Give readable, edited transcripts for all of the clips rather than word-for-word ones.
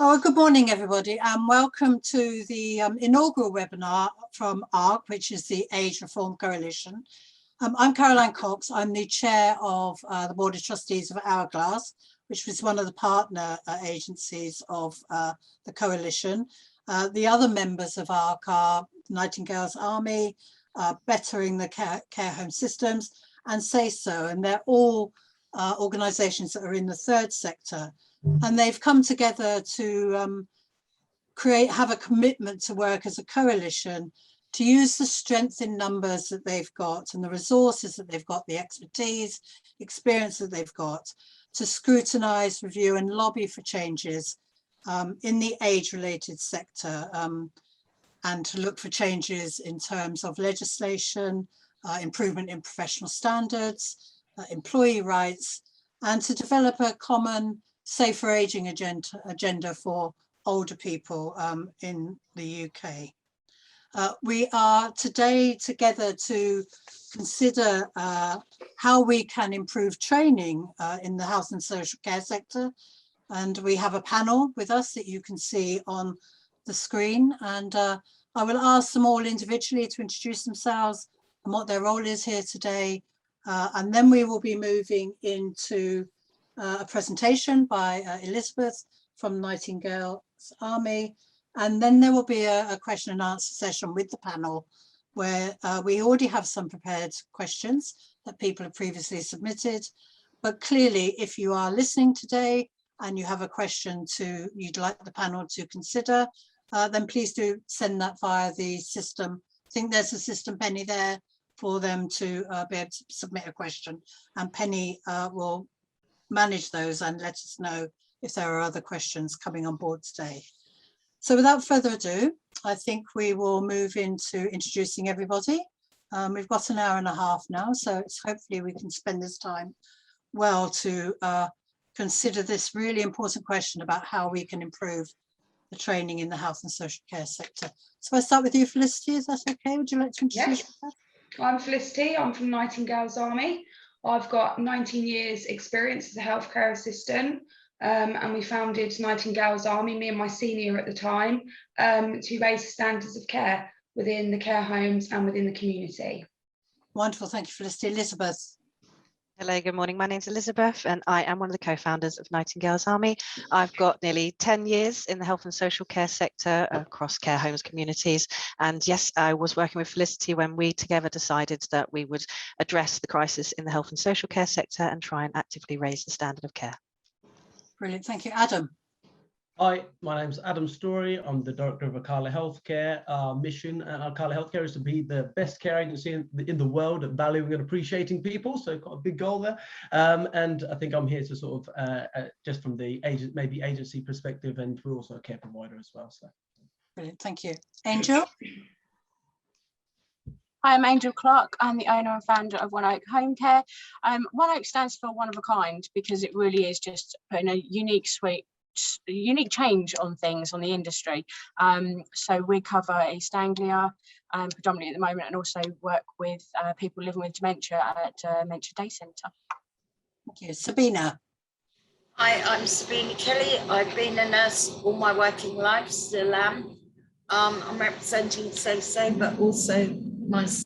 Oh, good morning, everybody, and welcome to the inaugural webinar from ARC, which is the Age Reform Coalition. I'm Caroline Cox. I'm the chair of the Board of Trustees of Hourglass, which was one of the partner agencies of the coalition. The other members of ARC are Nightingales Army, Bettering the Care Home Systems, and Say So, and they're all organisations that are in the third sector. And they've come together to have a commitment to work as a coalition, to use the strength in numbers that they've got and the resources that they've got, the expertise, experience that they've got, to scrutinise, review and lobby for changes in the age-related sector, and to look for changes in terms of legislation, improvement in professional standards, employee rights, and to develop a common safer ageing agenda for older people in the UK. We are today together to consider how we can improve training in the health and social care sector. And we have a panel with us that you can see on the screen. And I will ask them all individually to introduce themselves and what their role is here today. And then we will be moving into a presentation by Elizabeth from Nightingales Army, and then there will be a question and answer session with the panel where we already have some prepared questions that people have previously submitted, but clearly if you are listening today and you have a question you'd like the panel to consider, then please do send that via the system. I think there's a system, Penny, there for them to be able to submit a question, and Penny will manage those and let us know if there are other questions coming on board today. So without further ado, I think we will move into introducing everybody. We've got an hour and a half now, so hopefully we can spend this time well to consider this really important question about how we can improve the training in the health and social care sector. So I'll start with you, Felicity, is that okay? Would you like to introduce yourself? I'm Felicity, I'm from Nightingales Army. I've got 19 years experience as a healthcare assistant, and we founded Nightingales Army, me and my senior at the time, to raise the standards of care within the care homes and within the community. Wonderful, thank you, Felicity. Elizabeth. Hello, good morning. My name's Elizabeth and I am one of the co-founders of Nightingales Army. I've got nearly 10 years in the health and social care sector across care homes, communities. And yes, I was working with Felicity when we together decided that we would address the crisis in the health and social care sector and try and actively raise the standard of care. Brilliant, thank you. Adam. Hi, my name's Adam Storey. I'm the director of Accredited Healthcare. Our mission at Accredited Healthcare is to be the best care agency in the world at valuing and appreciating people. So got a big goal there. And I think I'm here to sort of just from the agency perspective, and we're also a care provider as well. So brilliant, thank you. Angel. Hi, I'm Angel Clark. I'm the owner and founder of One Oak Home Care. One Oak stands for one of a kind because it really is just putting a unique change on things, on the industry. So we cover East Anglia predominantly at the moment, and also work with people living with dementia at Dementia Day Centre. Thank you. Sabina. Hi, I'm Sabina Kelly. I've been a nurse all my working life, still am. I'm representing Say So, but also myself.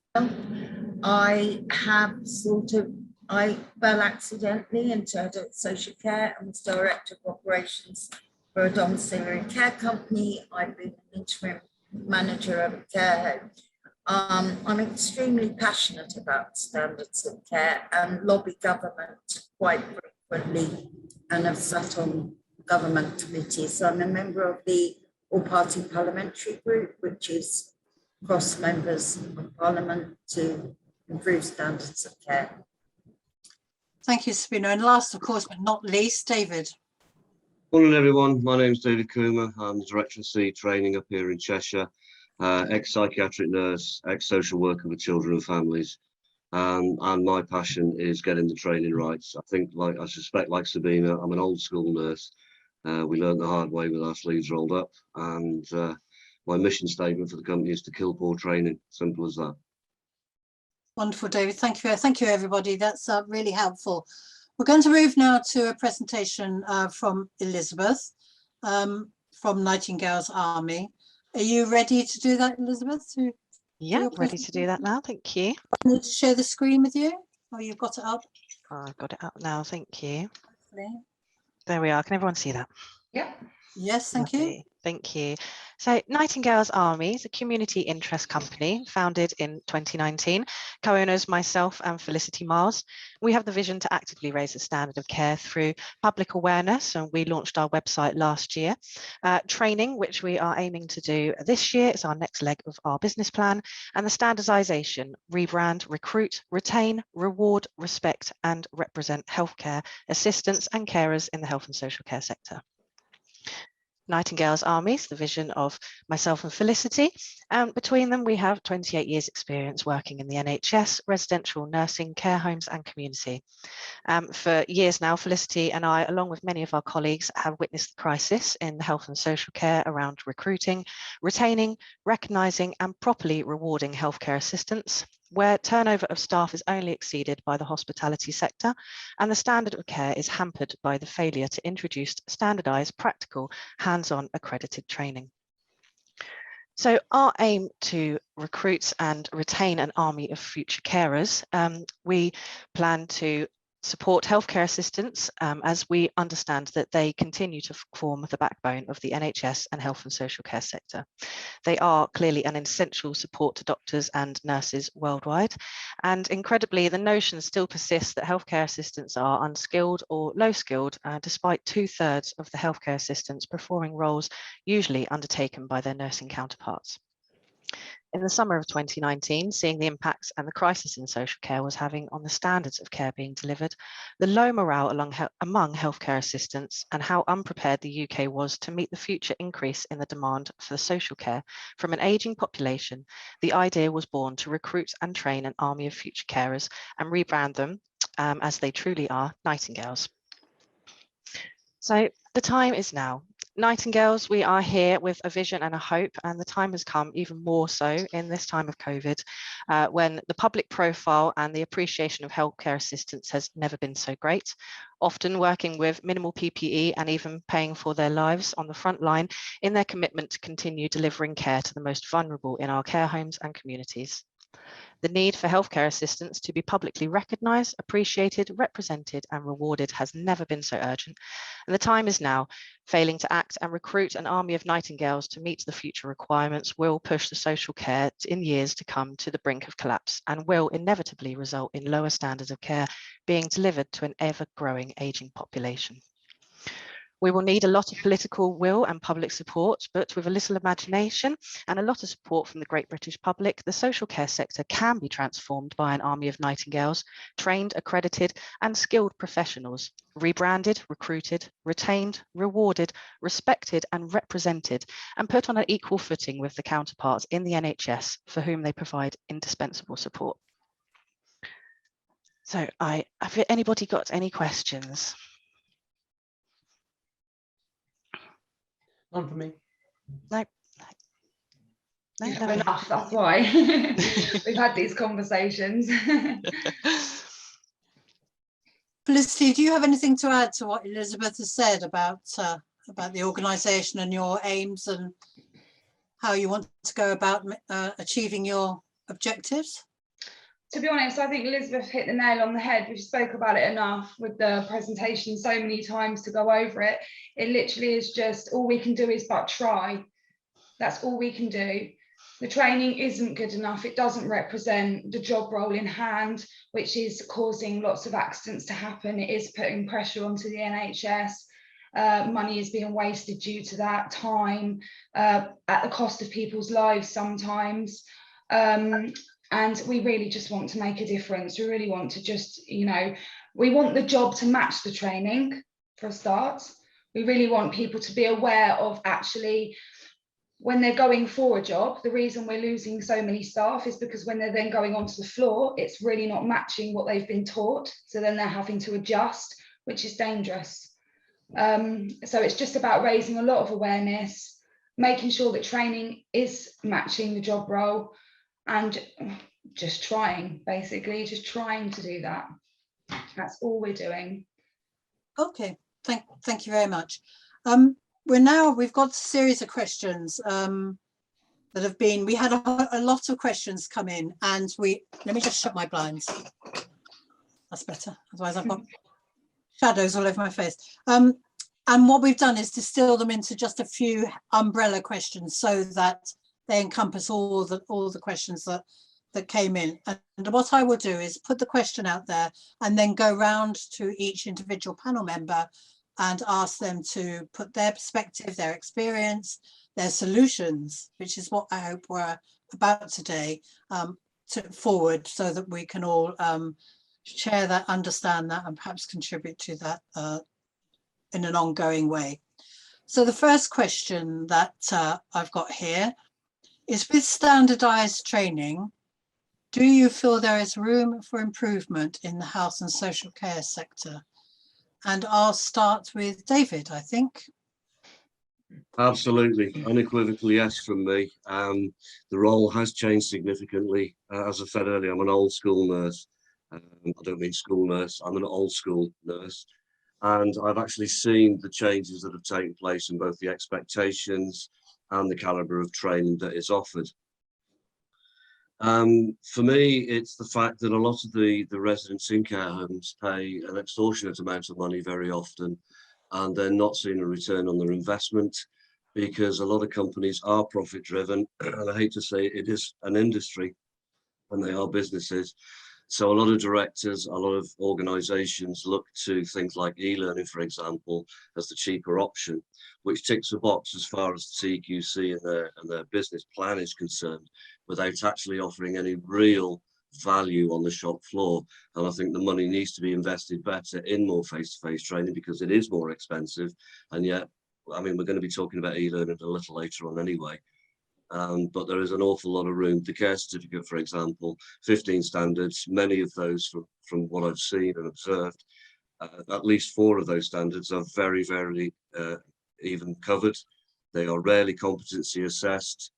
I fell accidentally into adult social care and was director of operations for a domiciliary care company. I've been an interim manager of a care home. I'm extremely passionate about standards of care and lobby government quite frequently, and have sat on government committees. So I'm a member of the all-party parliamentary group, which is cross members of parliament to improve standards of care. Thank you, Sabina. And last, of course, but not least, David. Morning, everyone. My name is David Kumar. I'm the Director of C Training up here in Cheshire, ex-psychiatric nurse, ex-social worker with children and families. And my passion is getting the training right. I think, I suspect, like Sabina, I'm an old school nurse. We learned the hard way with our sleeves rolled up. And my mission statement for the company is to kill poor training. Simple as that. Wonderful, David. Thank you. Thank you, everybody. That's really helpful. We're going to move now to a presentation from Elizabeth. from Nightingales Army. Are you ready to do that, Elizabeth? Yeah, your ready to do that now. Thank you. I need to share the screen with you. Oh, you've got it up. I've got it up now. Thank you. Hopefully. There we are. Can everyone see that? Yeah. Yes, thank you. Lovely. Thank you. So Nightingales Army is a community interest company founded in 2019. Co-owners myself and Felicity Miles. We have the vision to actively raise the standard of care through public awareness, and we launched our website last year. Training, which we are aiming to do this year, is our next leg of our business plan, and the standardization, rebrand, recruit, retain, reward, respect and represent healthcare assistants and carers in the health and social care sector. Nightingales Army is the vision of myself and Felicity, and between them we have 28 years experience working in the NHS, residential nursing, care homes and community. For years now, Felicity and I, along with many of our colleagues, have witnessed the crisis in health and social care around recruiting, retaining, recognising and properly rewarding healthcare assistants, where turnover of staff is only exceeded by the hospitality sector and the standard of care is hampered by the failure to introduce standardised, practical, hands-on accredited training. So our aim to recruit and retain an army of future carers, we plan to support healthcare assistants as we understand that they continue to form the backbone of the NHS and health and social care sector. They are clearly an essential support to doctors and nurses worldwide. And incredibly, the notion still persists that healthcare assistants are unskilled or low skilled, despite 2/3 of the healthcare assistants performing roles usually undertaken by their nursing counterparts. In the summer of 2019, seeing the impacts and the crisis in social care was having on the standards of care being delivered, the low morale among healthcare assistants and how unprepared the UK was to meet the future increase in the demand for social care from an ageing population, the idea was born to recruit and train an army of future carers and rebrand them as they truly are, Nightingales. So the time is now. Nightingales, we are here with a vision and a hope, and the time has come even more so in this time of COVID, when the public profile and the appreciation of healthcare assistance has never been so great, often working with minimal PPE and even paying for their lives on the front line in their commitment to continue delivering care to the most vulnerable in our care homes and communities. The need for healthcare assistance to be publicly recognised, appreciated, represented and rewarded has never been so urgent, and the time is now. Failing to act and recruit an army of Nightingales to meet the future requirements will push the social care in years to come to the brink of collapse and will inevitably result in lower standards of care being delivered to an ever-growing ageing population. We will need a lot of political will and public support, but with a little imagination and a lot of support from the great British public, the social care sector can be transformed by an army of Nightingales, trained, accredited and skilled professionals, rebranded, recruited, retained, rewarded, respected and represented, and put on an equal footing with the counterparts in the NHS for whom they provide indispensable support. So have anybody got any questions? None for me. No. You have enough, that's why we've had these conversations. Felicity, do you have anything to add to what Elizabeth has said about the organisation and your aims and how you want to go about achieving your objectives? To be honest, I think Elizabeth hit the nail on the head. We spoke about it enough with the presentation so many times to go over it. It literally is just all we can do is but try. That's all we can do. The training isn't good enough. It doesn't represent the job role in hand, which is causing lots of accidents to happen. It is putting pressure onto the NHS. Money is being wasted due to that, time at the cost of people's lives sometimes. And we really just want to make a difference. We really want to just, we want the job to match the training for a start. We really want people to be aware of actually when they're going for a job, the reason we're losing so many staff is because when they're then going onto the floor, it's really not matching what they've been taught. So then they're having to adjust, which is dangerous. So it's just about raising a lot of awareness, making sure that training is matching the job role, and just trying, basically, just trying to do that. That's all we're doing. Okay, thank you very much. we've got a series of questions that have been, we had a lot of questions come in, and let me just shut my blinds. That's better, otherwise I've got shadows all over my face. And what we've done is distill them into just a few umbrella questions so that they encompass all the questions that came in. And what I will do is put the question out there and then go round to each individual panel member and ask them to put their perspective, their experience, their solutions, which is what I hope we're about today, forward, so that we can all share that, understand that, and perhaps contribute to that in an ongoing way. So the first question that I've got here is, with standardised training, do you feel there is room for improvement in the health and social care sector? And I'll start with David, I think. Absolutely, unequivocally yes from me. The role has changed significantly. As I said earlier, I'm an old school nurse. I don't mean school nurse, I'm an old school nurse. And I've actually seen the changes that have taken place in both the expectations and the calibre of training that is offered. For me, it's the fact that a lot of the residents in care homes pay an extortionate amount of money very often, and they're not seeing a return on their investment, because a lot of companies are profit driven. And I hate to say it is an industry, and they are businesses. So a lot of directors, a lot of organisations look to things like e-learning, for example, as the cheaper option, which ticks a box as far as the CQC and their business plan is concerned, without actually offering any real value on the shop floor. And I think the money needs to be invested better in more face-to-face training, because it is more expensive. And yet, I mean, we're going to be talking about e-learning a little later on anyway. But there is an awful lot of room. The care certificate, for example, 15 standards, many of those from what I've seen and observed, at least 4 of those standards are very, very even covered. They are rarely competency assessed.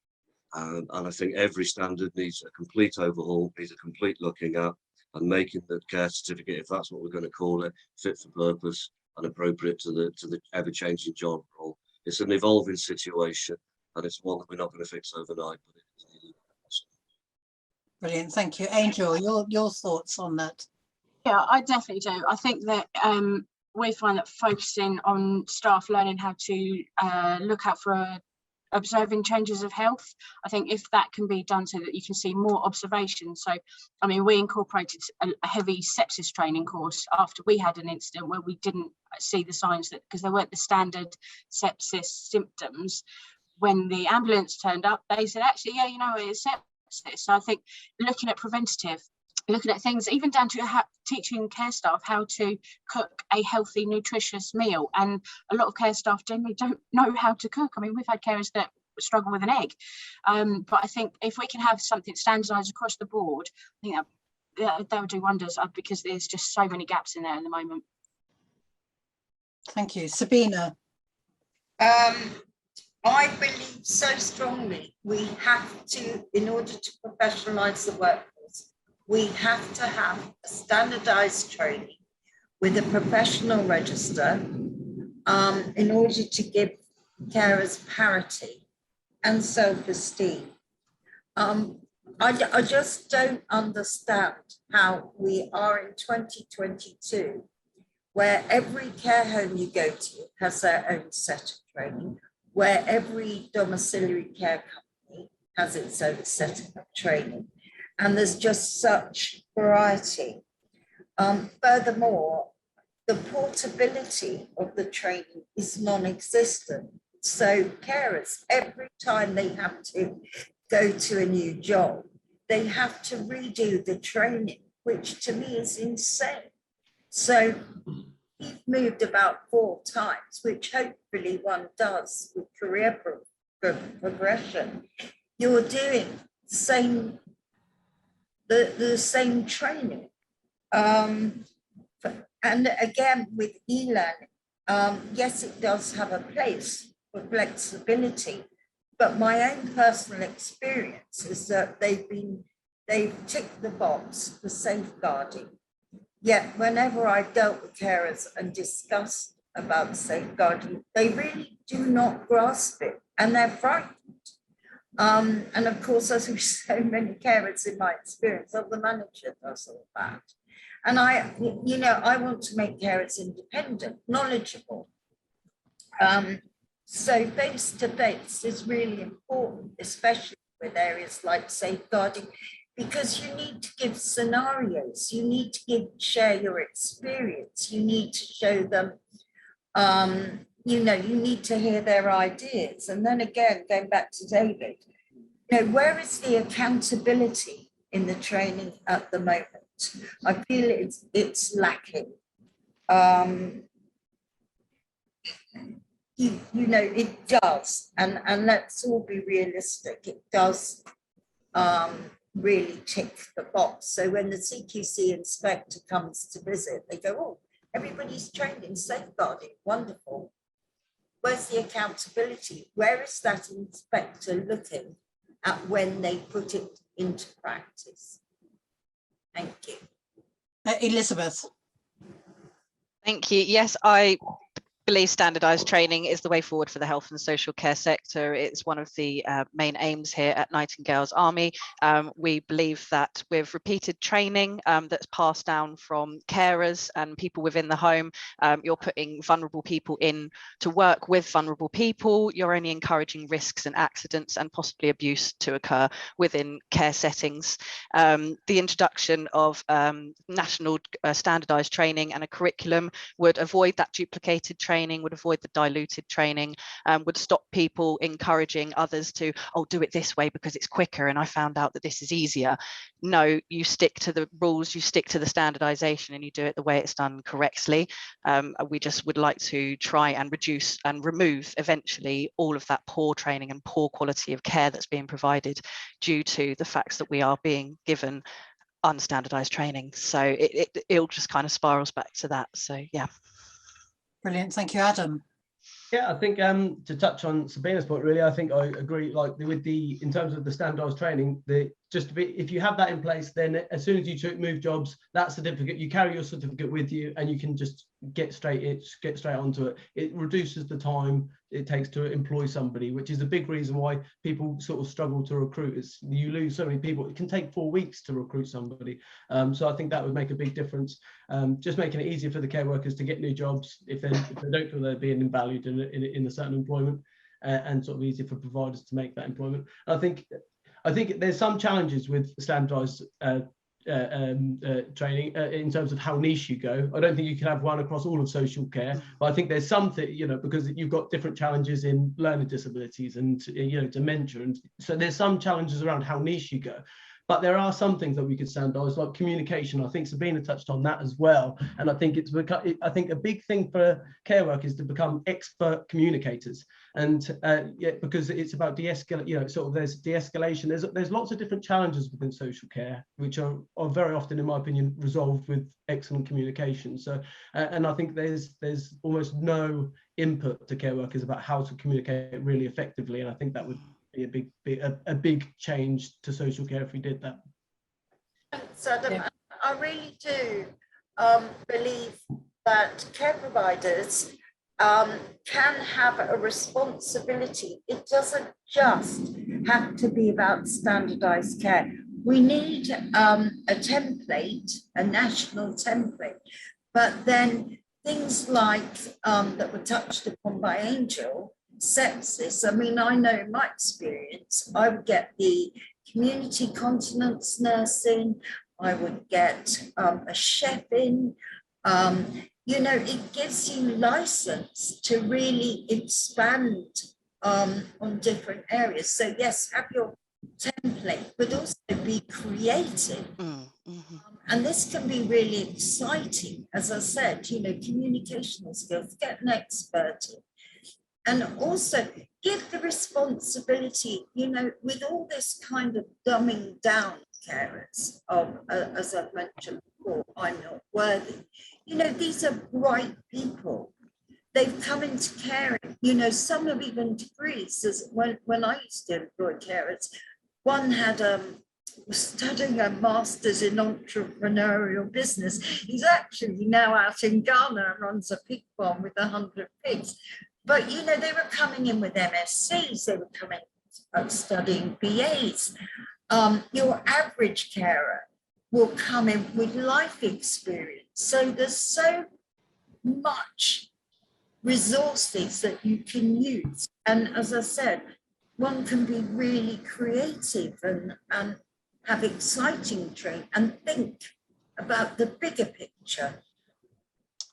And I think every standard needs a complete overhaul, needs a complete looking at, and making the care certificate, if that's what we're going to call it, fit for purpose and appropriate to the ever-changing job role. It's an evolving situation, and it's one that we're not going to fix overnight. But it's Brilliant, thank you. Angel, your thoughts on that? Yeah, I definitely do. I think that we find that focusing on staff learning how to look out for observing changes of health, I think if that can be done so that you can see more observations. So, I mean, we incorporated a heavy sepsis training course after we had an incident where we didn't see the signs, that because there weren't the standard sepsis symptoms. When the ambulance turned up, they said, actually, yeah, you know, it's sepsis. So I think looking at preventative, looking at things, even down to teaching care staff how to cook a healthy, nutritious meal. And a lot of care staff generally don't know how to cook. I mean, we've had carers that struggle with an egg. But I think if we can have something standardised across the board, I think that would do wonders, because there's just so many gaps in there at the moment. Thank you. Sabina. I believe so strongly we have to, in order to professionalise the workforce, we have to have a standardised training with a professional register in order to give carers parity and self-esteem. I just don't understand how we are in 2022, where every care home you go to has their own set of training, where every domiciliary care company has its own set of training, and there's just such variety. Furthermore, the portability of the training is non-existent. So carers, every time they have to go to a new job, they have to redo the training, which to me is insane. So you've moved about 4 times, which hopefully one does with career progression. You're doing the same training. And again, with e-learning, yes, it does have a place for flexibility, but my own personal experience is that they've ticked the box for safeguarding. Yet whenever I've dealt with carers and discussed about safeguarding, they really do not grasp it, and they're frightened. And of course, as with so many carers in my experience, the manager does all that. And I want to make carers independent, knowledgeable. So face-to-face is really important, especially with areas like safeguarding, because you need to give scenarios, you need to share your experience, you need to show them, you need to hear their ideas. And then again, going back to David, where is the accountability in the training at the moment? I feel it's lacking. It does, and let's all be realistic, it does really tick the box. So when the CQC inspector comes to visit, they go, oh, everybody's trained in safeguarding, wonderful. Where's the accountability? Where is that inspector looking at when they put it into practice? Thank you. Elizabeth. Thank you. Yes, I believe standardised training is the way forward for the health and social care sector. It's one of the main aims here at Nightingales Army. We believe that with repeated training that's passed down from carers and people within the home, you're putting vulnerable people in to work with vulnerable people. You're only encouraging risks and accidents and possibly abuse to occur within care settings. The introduction of national standardised training and a curriculum would avoid that duplicated training, would avoid the diluted training, would stop people encouraging others to, oh, do it this way because it's quicker and I found out that this is easier. No, you stick to the rules, you stick to the standardization, and you do it the way it's done correctly. We just would like to try and reduce and remove eventually all of that poor training and poor quality of care that's being provided due to the facts that we are being given unstandardized training. So it'll just kind of spirals back to that. So yeah. Brilliant. Thank you, Adam. Yeah, I think to touch on Sabina's point, really, I think I agree. Like with in terms of the standardised training, if you have that in place, then as soon as you move jobs, that certificate, you carry your certificate with you, and you can just get straight onto it. It reduces the time it takes to employ somebody, which is a big reason why people sort of struggle to recruit. Is you lose so many people. It can take 4 weeks to recruit somebody. So I think that would make a big difference. Just making it easier for the care workers to get new jobs if they don't feel they're being valued in a certain employment, and sort of easier for providers to make that employment. I think there's some challenges with standardised training in terms of how niche you go. I don't think you can have one across all of social care, but I think there's something, because you've got different challenges in learning disabilities and dementia, and so there's some challenges around how niche you go. But there are some things that we could standardise, like communication. I think Sabina touched on that as well, and I think I think a big thing for care workers to become expert communicators, and because it's about de-escalate. Sort of there's de-escalation. There's lots of different challenges within social care, which are very often, in my opinion, resolved with excellent communication. So, and I think there's almost no input to care workers about how to communicate really effectively, and I think that would be a big change to social care if we did that. Thanks, Adam. Yeah. I really do believe that care providers can have a responsibility. It doesn't just have to be about standardized care. We need a template, a national template, but then things like that were touched upon by Angel, sepsis. I mean, I know in my experience, I would get the community continence nursing, I would get a chef in. It gives you license to really expand on different areas. So yes, have your template, but also be creative. And this can be really exciting. As I said, communicational skills, get an expert in. And also give the responsibility, with all this kind of dumbing down carers of, as I've mentioned before, I'm not worthy. These are bright people. They've come into caring. Some have even degrees. As when I used to employ carers, one had studying a master's in entrepreneurial business. He's actually now out in Ghana and runs a pig farm with 100 pigs. But, you know, they were coming in with MSCs, they were coming studying BAs. Your average carer will come in with life experience. So there's so much resources that you can use. And as I said, one can be really creative and have exciting training and think about the bigger picture.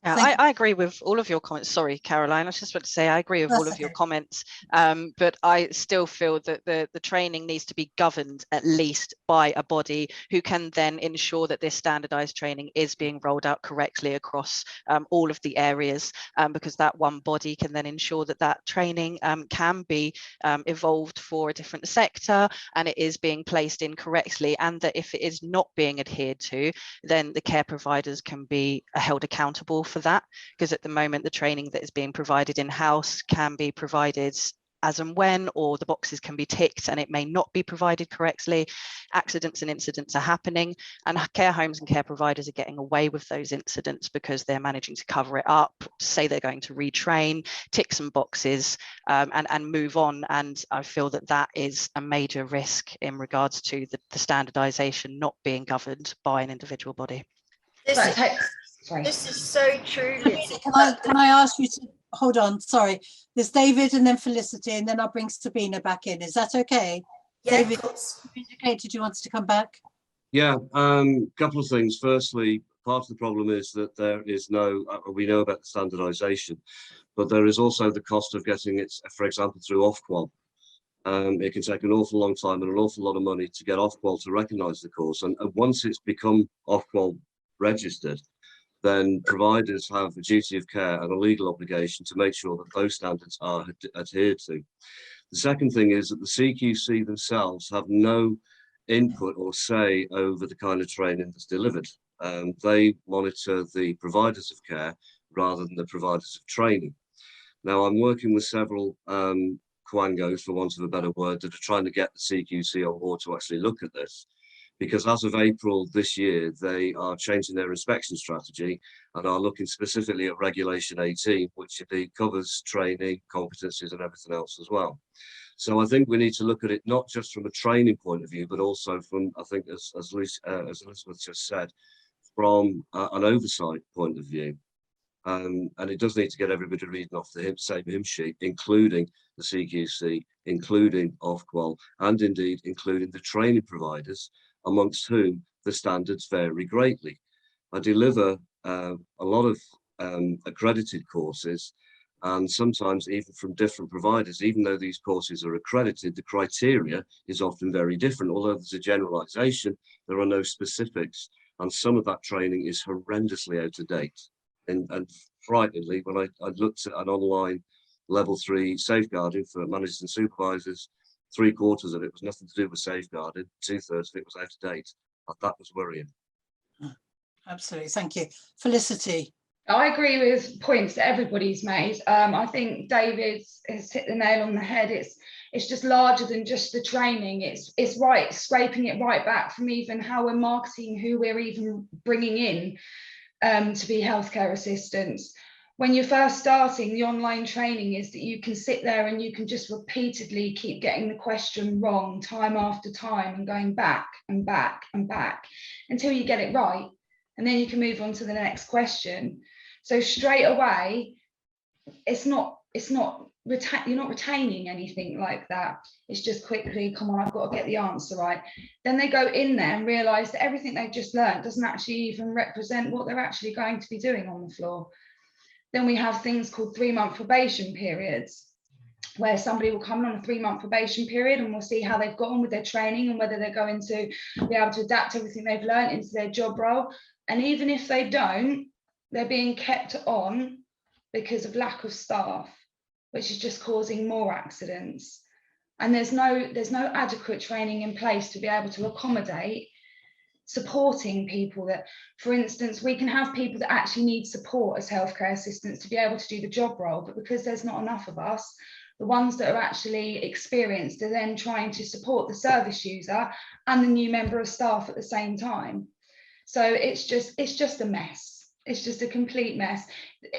Yeah, I agree with all of your comments. Sorry, Caroline, I was just about to say I agree with all of your comments, but I still feel that the training needs to be governed at least by a body who can then ensure that this standardised training is being rolled out correctly across all of the areas, because that one body can then ensure that that training can be evolved for a different sector and it is being placed in correctly, and that if it is not being adhered to, then the care providers can be held accountable for that, because at the moment the training that is being provided in-house can be provided as and when, or the boxes can be ticked and it may not be provided correctly. Accidents and incidents are happening, and care homes and care providers are getting away with those incidents because they're managing to cover it up, say they're going to retrain, tick some boxes, and move on. And I feel that that is a major risk in regards to the standardisation not being governed by an individual body. This is so true, Lizzie. Can I ask you to hold on? Sorry, there's David and then Felicity, and then I'll bring Sabina back in. Is that okay? Yeah, David, you indicated you wanted to come back. Yeah, couple of things. Firstly, part of the problem is that there is no, we know about the standardisation, but there is also the cost of getting it, for example, through Ofqual. It can take an awful long time and an awful lot of money to get Ofqual to recognise the course. And once it's become Ofqual registered, then providers have a duty of care and a legal obligation to make sure that those standards are adhered to. The second thing is that the CQC themselves have no input or say over the kind of training that's delivered. They monitor the providers of care rather than the providers of training. Now, I'm working with several quangos, for want of a better word, that are trying to get the CQC on board to actually look at this. Because as of April this year, they are changing their inspection strategy and are looking specifically at Regulation 18, which indeed covers training, competencies and everything else as well. So I think we need to look at it not just from a training point of view, but also from, I think, as Elizabeth just said, from an oversight point of view. And it does need to get everybody reading off the same hymn sheet, including the CQC, including Ofqual, and indeed including the training providers, amongst whom the standards vary greatly. I deliver a lot of accredited courses, and sometimes even from different providers. Even though these courses are accredited, the criteria is often very different. Although there's a generalization, there are no specifics, and some of that training is horrendously out of date. And frighteningly, when I looked at an online level 3 safeguarding for managers and supervisors, 3/4 of it was nothing to do with safeguarding, 2/3 of it was out of date. That was worrying. Absolutely, thank you. Felicity. I agree with points that everybody's made. I think David has hit the nail on the head. It's just larger than just the training. It's right, scraping it right back from even how we're marketing, who we're even bringing in to be healthcare assistants. When you're first starting, the online training is that you can sit there and you can just repeatedly keep getting the question wrong time after time and going back and back and back until you get it right. And then you can move on to the next question. So straight away, you're not retaining anything like that. It's just quickly, come on, I've got to get the answer right. Then they go in there and realise that everything they've just learned doesn't actually even represent what they're actually going to be doing on the floor. Then we have things called 3-month probation periods, where somebody will come on a 3-month probation period and we'll see how they've got on with their training and whether they're going to be able to adapt everything they've learned into their job role. And even if they don't, they're being kept on because of lack of staff, which is just causing more accidents. And there's no adequate training in place to be able to accommodate supporting people. That, for instance, we can have people that actually need support as healthcare assistants to be able to do the job role, but because there's not enough of us, The ones that are actually experienced are then trying to support the service user and the new member of staff at the same time. So it's just a mess. It's just a complete mess.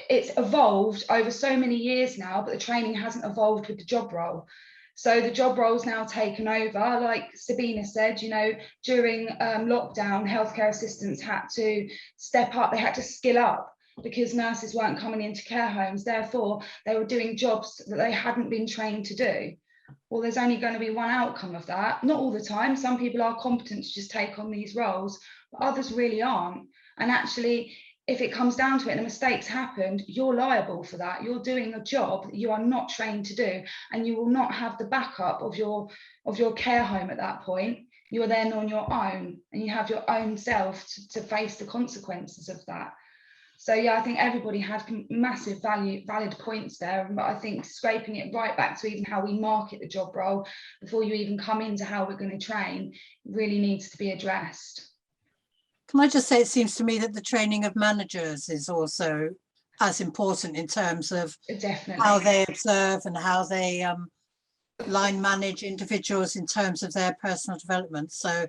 It's evolved over so many years now, but the training hasn't evolved with the job role. So the job role's now taken over. Like Sabina said, you know, during lockdown, healthcare assistants had to step up, they had to skill up because nurses weren't coming into care homes. Therefore, they were doing jobs that they hadn't been trained to do. Well, there's only going to be one outcome of that. Not all the time. Some people are competent to just take on these roles, but others really aren't. And actually, if it comes down to it and mistakes happened, you're liable for that. You're doing a job that you are not trained to do, and you will not have the backup of your care home at that point. You are then on your own, and you have your own self to face the consequences of that. So yeah, I think everybody had massive valid points there, but I think scraping it right back to even how we market the job role before you even come into how we're going to train really needs to be addressed. Can I just say, it seems to me that the training of managers is also as important in terms of Definitely how they observe and how they line manage individuals in terms of their personal development. So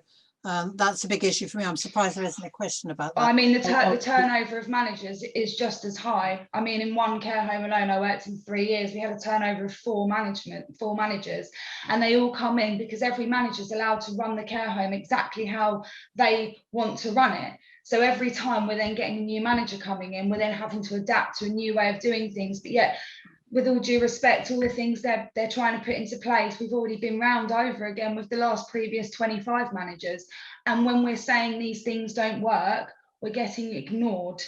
that's a big issue for me. I'm surprised there isn't a question about that. I mean, the turnover of managers is just as high. I mean, in one care home alone, I worked in 3 years, we had a turnover of 4 managers, and they all come in because every manager is allowed to run the care home exactly how they want to run it. So every time we're then getting a new manager coming in, we're then having to adapt to a new way of doing things. But yet, with all due respect, all the things they're trying to put into place, we've already been round over again with the previous 25 managers. And when we're saying these things don't work, we're getting ignored.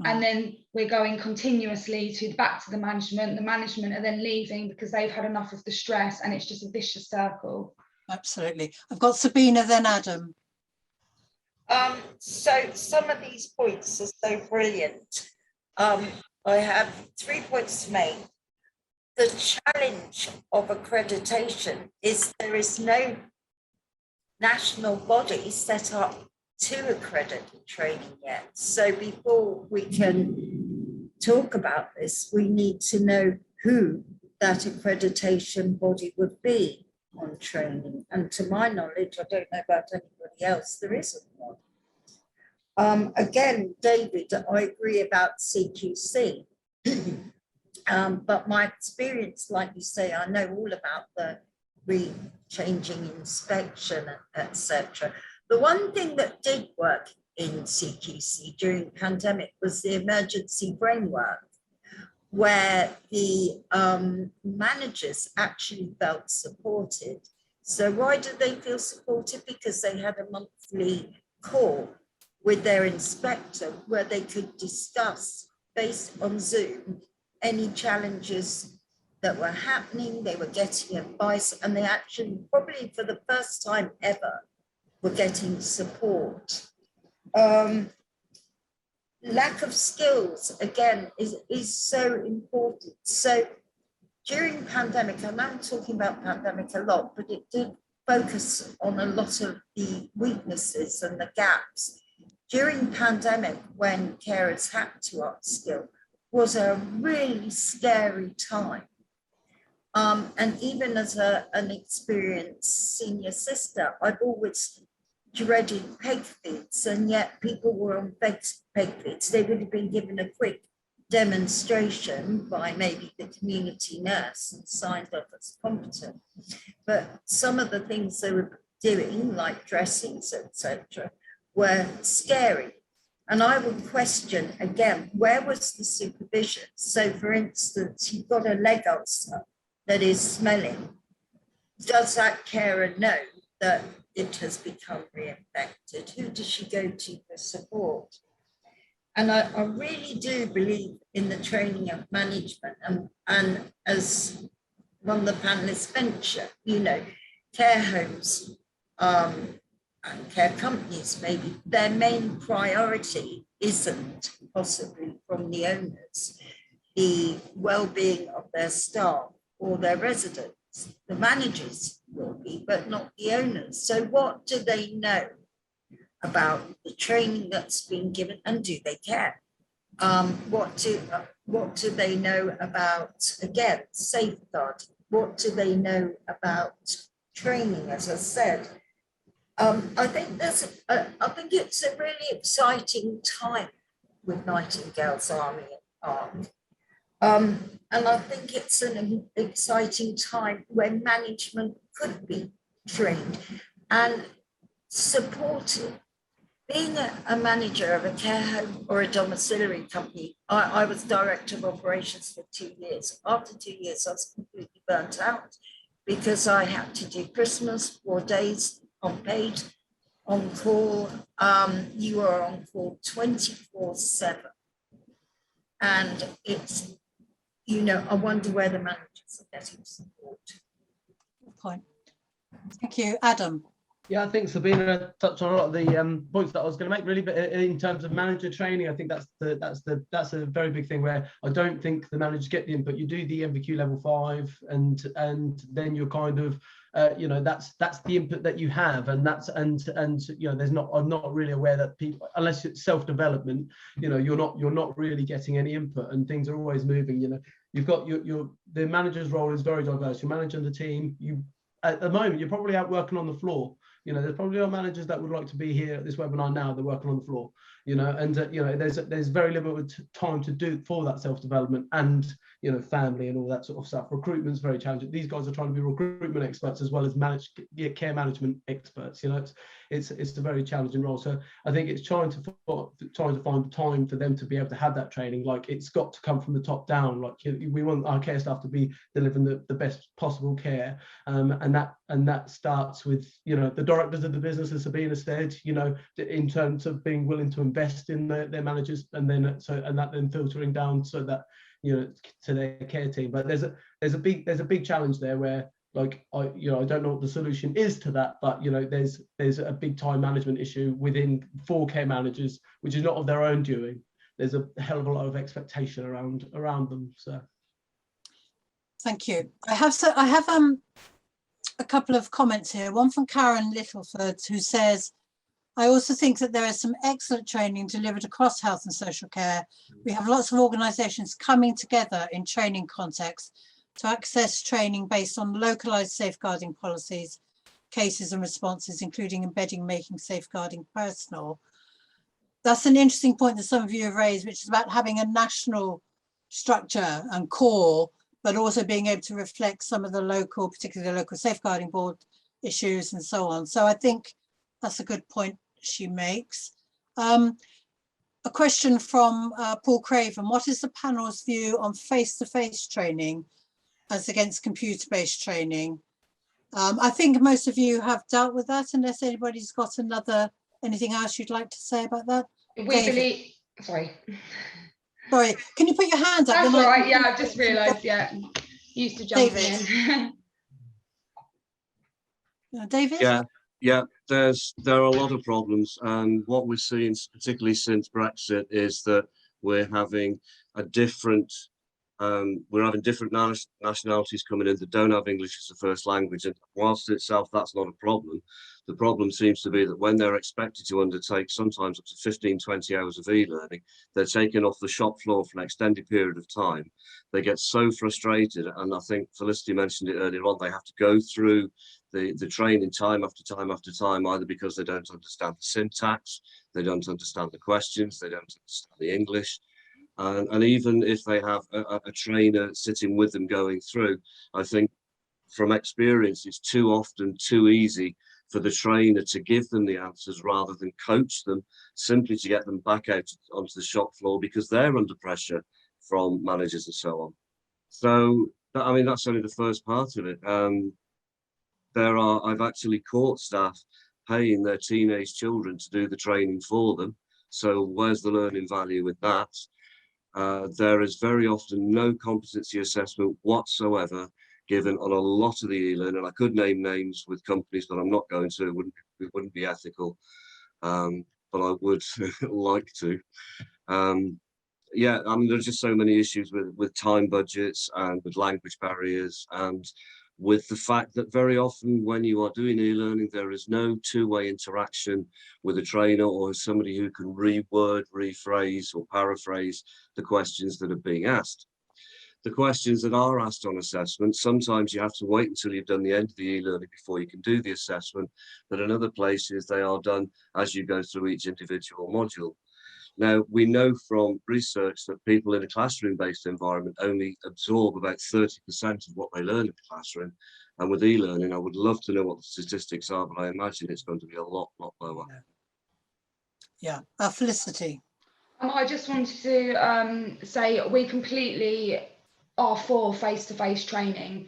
And then we're going continuously back to the management are then leaving because they've had enough of the stress, and it's just a vicious circle. Absolutely. I've got Sabina, then Adam. So some of these points are so brilliant. I have 3 points to make. The challenge of accreditation is there is no national body set up to accredit training yet. So before we can talk about this, we need to know who that accreditation body would be on training. And to my knowledge, I don't know about anybody else, there isn't one. Again, David, I agree about CQC, but my experience, like you say, I know all about the changing inspection, etc. The one thing that did work in CQC during the pandemic was the emergency framework, where the managers actually felt supported. So why did they feel supported? Because they had a monthly call with their inspector where they could discuss, based on Zoom, any challenges that were happening. They were getting advice, and they actually, probably for the first time ever, were getting support. Lack of skills, again, is so important. So during pandemic, and I'm talking about pandemic a lot, but it did focus on a lot of the weaknesses and the gaps. During pandemic, when carers had to upskill, was a really scary time. And even as an experienced senior sister, I've always dreaded peg feeds, and yet people were on peg feeds. They would have been given a quick demonstration by maybe the community nurse and signed off as competent. But some of the things they were doing, like dressings, etc., were scary. And I would question again, where was the supervision? So for instance, you've got a leg ulcer that is smelling. Does that carer know that it has become reinfected? Who does she go to for support? And I really do believe in the training of management, and as one of the panelists mentioned, you know, care homes and care companies, maybe their main priority isn't possibly from the owners, the well-being of their staff or their residents. The managers will be, but not the owners. So what do they know about the training that's been given, and do they care? What do they know about, again, safeguard? What do they know about training, as I said? I think it's a really exciting time with Nightingales Army and ARC. And I think it's an exciting time when management could be trained and supported. Being a manager of a care home or a domiciliary company, I was director of operations for 2 years. After 2 years, I was completely burnt out because I had to do Christmas, 4 days unpaid, on call. You are on call 24/7. And it's, you know, I wonder where the managers are getting support. Good point. Thank you, Adam. Yeah, I think Sabina touched on a lot of the points that I was going to make, really. But in terms of manager training, I think that's a very big thing where I don't think the managers get the input. You do the MVQ level 5, and then you're kind of you know, that's the input that you have, and you know, I'm not really aware that people, unless it's self-development, you know, you're not really getting any input, and things are always moving. You know, you've got the manager's role is very diverse. You're managing the team. At the moment, you're probably out working on the floor. You know, there's probably managers that would like to be here at this webinar now. They're working on the floor. You know, and you know, there's very limited time to do for that self-development and, you know, family and all that sort of stuff. Recruitment's very challenging. These guys are trying to be recruitment experts as well as care management experts. You know, it's a very challenging role. So I think it's trying to find time for them to be able to have that training. Like, it's got to come from the top down. Like, we want our care staff to be delivering the best possible care, and that starts with, you know, the directors of the business, as Sabina said, you know, in terms of being willing to invest in their managers, and that then filtering down so that, you know, to their care team. But there's a big challenge there where, like, I don't know what the solution is to that, but, you know, there's a big time management issue for care managers, which is not of their own doing. There's a hell of a lot of expectation around them. So thank you. I have a couple of comments here. One from Karen Littleford, who says, I also think that there is some excellent training delivered across health and social care. We have lots of organisations coming together in training context to access training based on localised safeguarding policies, cases and responses, including embedding making safeguarding personal. That's an interesting point that some of you have raised, which is about having a national structure and core, but also being able to reflect some of the local, particularly the local safeguarding board issues and so on. So I think that's a good point she makes. A question from Paul Craven. What is the panel's view on face-to-face training as against computer-based training? I think most of you have dealt with that, unless anybody's got anything else you'd like to say about that. Sorry, can you put your hand up? That's all right. Yeah, I've just realised. Yeah, used to jumping in. David? Yeah, there are a lot of problems, and what we're seeing, particularly since Brexit, is that we're having different nationalities coming in that don't have English as a first language, and whilst itself that's not a problem, the problem seems to be that when they're expected to undertake sometimes up to 15-20 hours of e-learning, they're taken off the shop floor for an extended period of time. They get so frustrated, and I think Felicity mentioned it earlier on, they have to go through the training time after time after time, either because they don't understand the syntax, they don't understand the questions, they don't understand the English. And even if they have a trainer sitting with them going through, I think from experience, it's too often too easy for the trainer to give them the answers rather than coach them, simply to get them back out onto the shop floor because they're under pressure from managers and so on. So, I mean, that's only the first part of it. I've actually caught staff paying their teenage children to do the training for them. So where's the learning value with that? There is very often no competency assessment whatsoever given on a lot of the e-learning. I could name names with companies, but I'm not going to. It wouldn't be ethical, but I would like to. Yeah, I mean, there's just so many issues with time budgets and with language barriers, and with the fact that very often when you are doing e-learning, there is no two-way interaction with a trainer or somebody who can reword, rephrase or paraphrase the questions that are being asked. The questions that are asked on assessment, sometimes you have to wait until you've done the end of the e-learning before you can do the assessment, but in other places they are done as you go through each individual module. Now, we know from research that people in a classroom-based environment only absorb about 30% of what they learn in the classroom. And with e-learning, I would love to know what the statistics are, but I imagine it's going to be a lot lower. Yeah, Felicity. I just wanted to say we completely are for face-to-face training.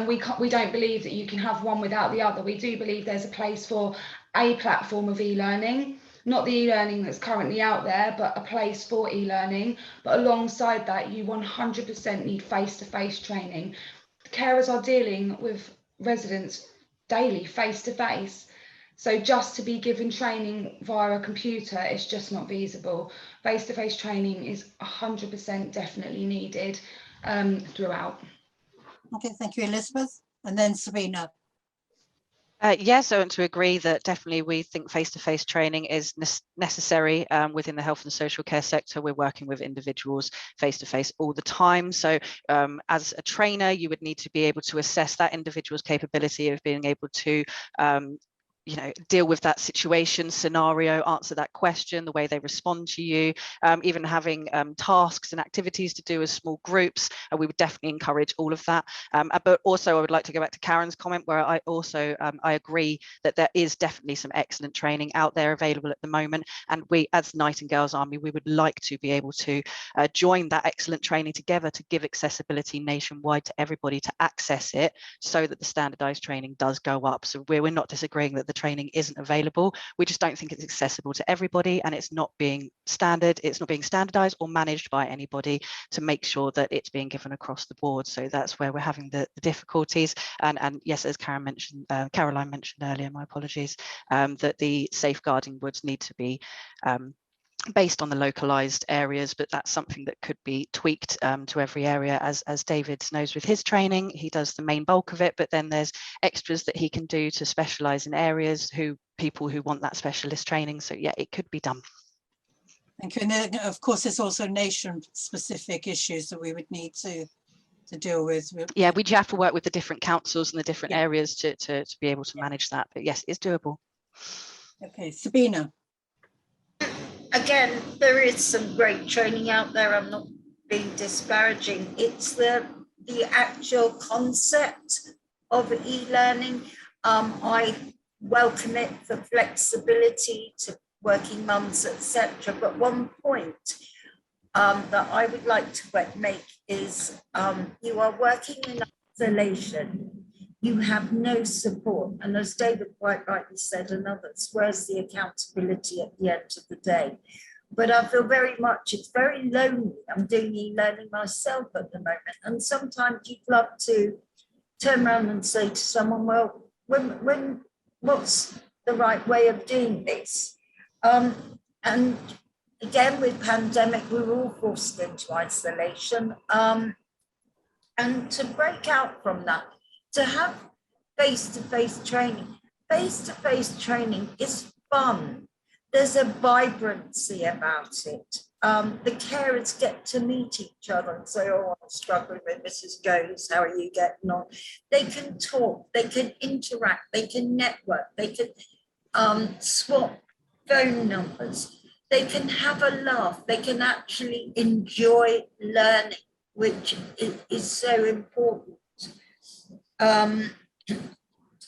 We don't believe that you can have one without the other. We do believe there's a place for a platform of e-learning, not the e-learning that's currently out there, but a place for e-learning. But alongside that, you 100% need face-to-face training. The carers are dealing with residents daily, face-to-face. So just to be given training via a computer is just not feasible. Face-to-face training is 100% definitely needed throughout. Okay, thank you, Elizabeth. And then Sabina. Yes, I want to agree that definitely we think face-to-face training is necessary within the health and social care sector. We're working with individuals face-to-face all the time. So as a trainer, you would need to be able to assess that individual's capability of being able to deal with that situation, scenario, answer that question, the way they respond to you, even having tasks and activities to do as small groups. We would definitely encourage all of that. But also I would like to go back to Karen's comment where I also I agree that there is definitely some excellent training out there available at the moment. And we as Nightingales Army, we would like to be able to join that excellent training together to give accessibility nationwide to everybody to access it so that the standardized training does go up. So we're not disagreeing that the training isn't available. We just don't think it's accessible to everybody, and it's not being standardized or managed by anybody to make sure that it's being given across the board. So that's where we're having the difficulties. And yes, as Caroline mentioned earlier, my apologies, that the safeguarding would need to be based on the localized areas, but that's something that could be tweaked to every area. As David knows with his training, he does the main bulk of it, but then there's extras that he can do to specialize in areas people who want that specialist training. So yeah, it could be done. Thank you. And then, of course, there's also nation-specific issues that we would need to deal with. Yeah, we'd have to work with the different councils and the different areas to be able to manage that. But yes, it's doable. Okay, Sabina. Again, there is some great training out there. I'm not being disparaging. It's the actual concept of e-learning. I welcome it for flexibility to working mums, etc. But one point that I would like to make is you are working in isolation. You have no support. And as David quite rightly said, and others, where's the accountability at the end of the day? But I feel very much, it's very lonely. I'm doing e-learning myself at the moment. And sometimes you'd love to turn around and say to someone, well, what's the right way of doing this? And again, with pandemic, we were all forced into isolation. And to break out from that, to have face-to-face training. Face-to-face training is fun. There's a vibrancy about it. The carers get to meet each other and say, oh, I'm struggling with Mrs. Goes, how are you getting on? They can talk, they can interact, they can network, they can swap phone numbers, they can have a laugh, they can actually enjoy learning, which is so important.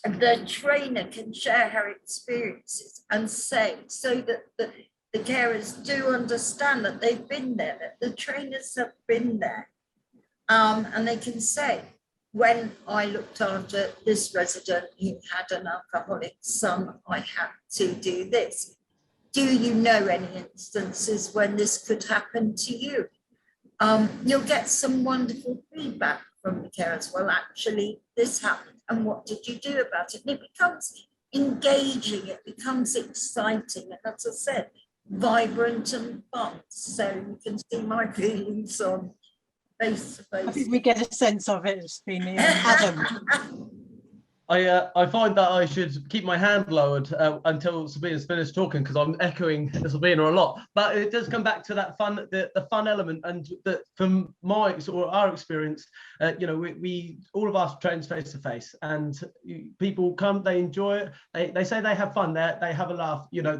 The trainer can share her experiences and say, so that the carers do understand that they've been there, that the trainers have been there. And they can say, when I looked after this resident who had an alcoholic son, I had to do this. Do you know any instances when this could happen to you? You'll get some wonderful feedback from the carers. Well, actually, this happened. And what did you do about it? And it becomes engaging, it becomes exciting, and as I said, vibrant and fun. So you can see my feelings on face to face. I think we get a sense of it, Sabine. Adam. I find that I should keep my hand lowered until Sabina's finished talking, because I'm echoing Sabina a lot. But it does come back to that fun, the fun element, and that from my or our experience, you know, we all of us trains face to face, and people come, they enjoy it, they say they have fun, they have a laugh. You know,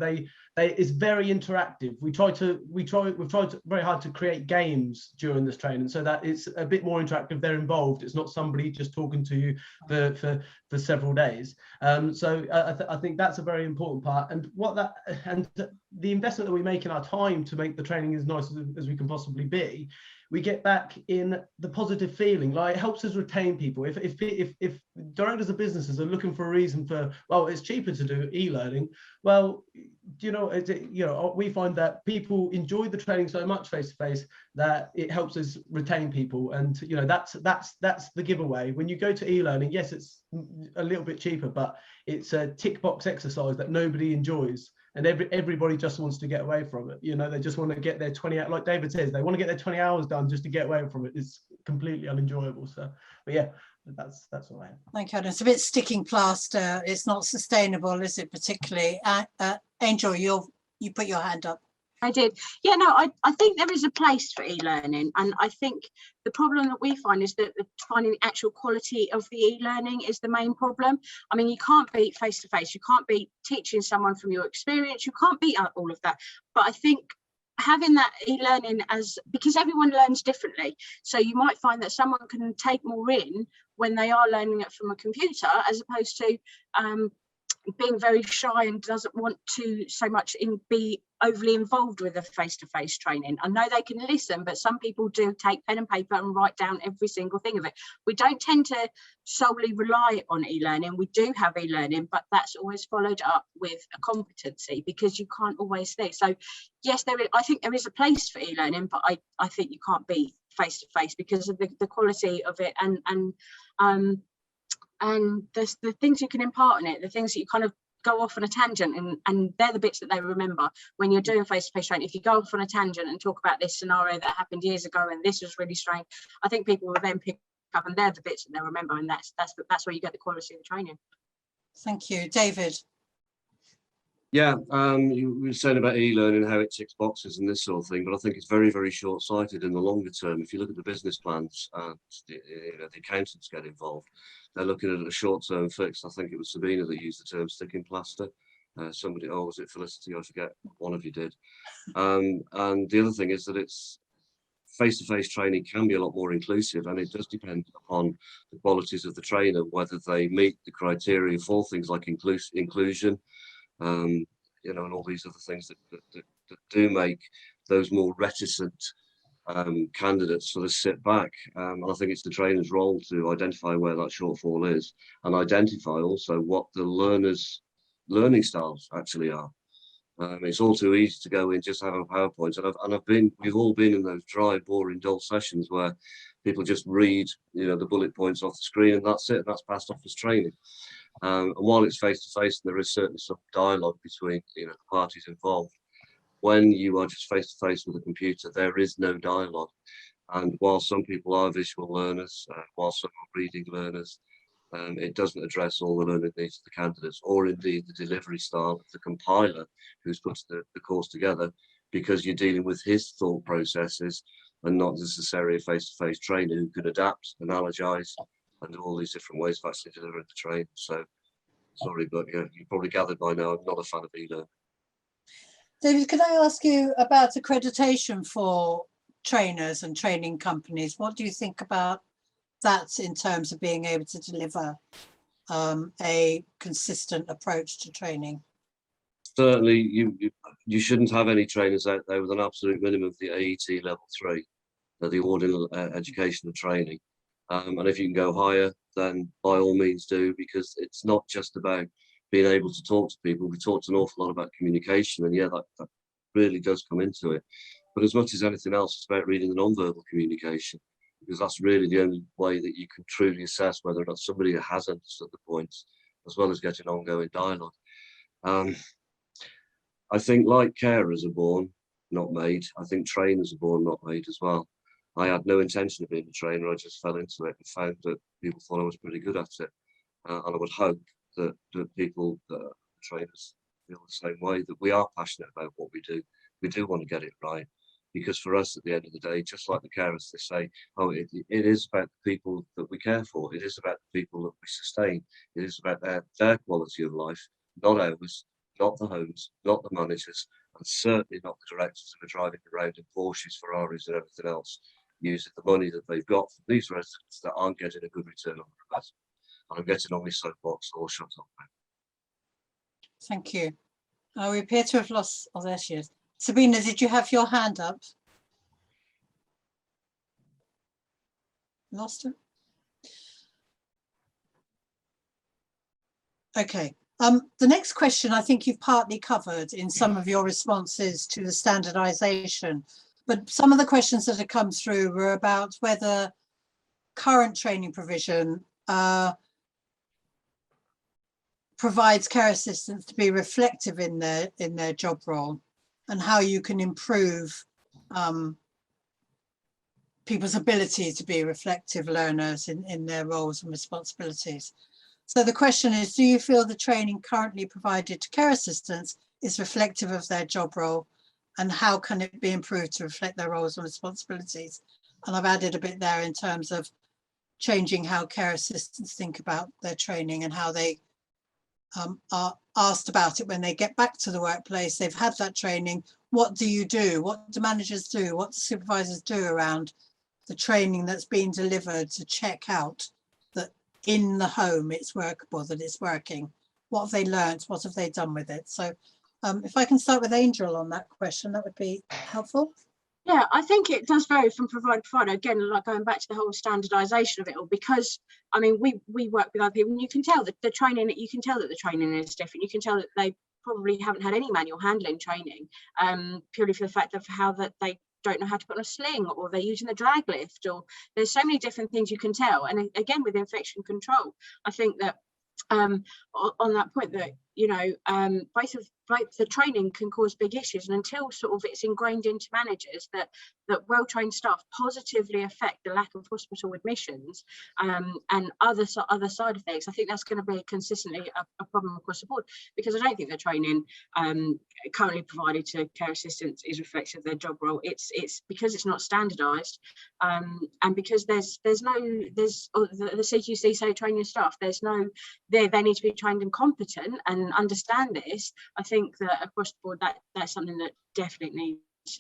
it's very interactive. We've tried very hard to create games during this training so that it's a bit more interactive. They're involved. It's not somebody just talking to you for several days. So I think that's a very important part, and the investment that we make in our time to make the training as nice as we can possibly be, we get back in the positive feeling. Like, it helps us retain people. If directors of businesses are looking for a reason for, well, it's cheaper to do e-learning, well, you know, we find that people enjoy the training so much face to face that it helps us retain people. And you know, that's the giveaway. When you go to e-learning, yes, it's a little bit cheaper, but it's a tick box exercise that nobody enjoys, and everybody just wants to get away from it. You know, they just want to get their 20 hours, like David says, they want to get their 20 hours done just to get away from it. It's completely unenjoyable. So, but yeah, that's all I have. Thank you, Adam. It's a bit sticking plaster. It's not sustainable, is it, particularly? Angel, you put your hand up. I did. Yeah, no, I think there is a place for e-learning, and I think the problem that we find is that finding the actual quality of the e-learning is the main problem. I mean, you can't beat face-to-face, you can't beat teaching someone from your experience, you can't beat all of that. But I think having that e-learning, because everyone learns differently, so you might find that someone can take more in when they are learning it from a computer, as opposed to being very shy and doesn't want to so much be overly involved with a face-to-face training. I know they can listen, but some people do take pen and paper and write down every single thing of it. We don't tend to solely rely on e-learning. We do have e-learning, but that's always followed up with a competency, because you can't always see. So yes, I think there is a place for e-learning, but I think you can't be face-to-face because of the quality of it, and there's the things you can impart in it, the things that you kind of go off on a tangent, and they're the bits that they remember when you're doing face-to-face training. If you go off on a tangent and talk about this scenario that happened years ago and this was really strange, I think people will then pick up, and they're the bits that they remember, and that's where you get the quality of the training. Thank you. David. Yeah, you were saying about e-learning, how it ticks boxes and this sort of thing, but I think it's very, very short-sighted in the longer term. If you look at the business plans and the accountants get involved, they're looking at a short-term fix. I think it was Sabina that used the term sticking plaster. Somebody, oh, was it Felicity? I forget, one of you did. And the other thing is that it's face-to-face training can be a lot more inclusive, and it does depend upon the qualities of the trainer, whether they meet the criteria for things like inclusion, you know, and all these other things that do make those more reticent candidates sort of sit back. And I think it's the trainer's role to identify where that shortfall is, and identify also what the learners' learning styles actually are. It's all too easy to go in, just have a PowerPoint, and we've all been in those dry, boring, dull sessions where people just read, you know, the bullet points off the screen, and that's it. That's passed off as training. And while it's face to face, there is certainly some dialogue between, you know, the parties involved. When you are just face to face with a computer, there is no dialogue. And while some people are visual learners, while some are reading learners, it doesn't address all the learning needs of the candidates, or indeed the delivery style of the compiler who's put the course together, because you're dealing with his thought processes and not necessarily a face-to-face trainer who can adapt, analogize, and all these different ways of actually delivering the training. So, sorry, but yeah, you probably gathered by now, I'm not a fan of e-learning. David, could I ask you about accreditation for trainers and training companies? What do you think about that in terms of being able to deliver a consistent approach to training? Certainly, you shouldn't have any trainers out there with an absolute minimum of the AET level 3, the ordinary education and training. And if you can go higher, then by all means do, because it's not just about being able to talk to people. We talked an awful lot about communication, and yeah, that really does come into it. But as much as anything else, it's about reading the non-verbal communication, because that's really the only way that you can truly assess whether or not somebody has understood the points, as well as getting ongoing dialogue. I think like carers are born, not made. I think trainers are born, not made as well. I had no intention of being a trainer. I just fell into it and found that people thought I was pretty good at it. And I would hope that people, trainers, feel the same way, that we are passionate about what we do. We do want to get it right. Because for us, at the end of the day, just like the carers, they say, oh, it is about the people that we care for. It is about the people that we sustain. It is about their quality of life, not ours, not the homes, not the managers, and certainly not the directors who are driving around in Porsches, Ferraris and everything else, using the money that they've got from these residents that aren't getting a good return on their investment. And I'm getting on my soapbox, so I'll shut up now. Thank you. We appear to have lost, oh, there she is. Sabina, did you have your hand up? Lost her? Okay. The next question I think you've partly covered in some of your responses to the standardisation, but some of the questions that have come through were about whether current training provision provides care assistants to be reflective in their job role, and how you can improve people's ability to be reflective learners in their roles and responsibilities. So the question is, do you feel the training currently provided to care assistants is reflective of their job role, and how can it be improved to reflect their roles and responsibilities? And I've added a bit there in terms of changing how care assistants think about their training and how they are asked about it when they get back to the workplace. They've had that training. What do you do? What do managers do? What do supervisors do around the training that's been delivered to check out that in the home it's workable, that it's working? What have they learned? What have they done with it? So if I can start with Angel on that question, that would be helpful. Yeah, I think it does vary from provider to provider. Again, like going back to the whole standardisation of it all, because I mean, we work with other people, and you can tell that the training is different. You can tell that they probably haven't had any manual handling training, purely for the fact of how that they don't know how to put on a sling, or they're using the drag lift, or there's so many different things you can tell. And again, with infection control, I think that on that point, that both the training can cause big issues, and until sort of it's ingrained into managers that well-trained staff positively affect the lack of hospital admissions and other side of things, I think that's going to be consistently a problem across the board, because I don't think the training currently provided to care assistants is reflective of their job role. It's because it's not standardised, and because there's the CQC say training staff, there's no they need to be trained and competent and understand this. I think that across the board that's something that definitely needs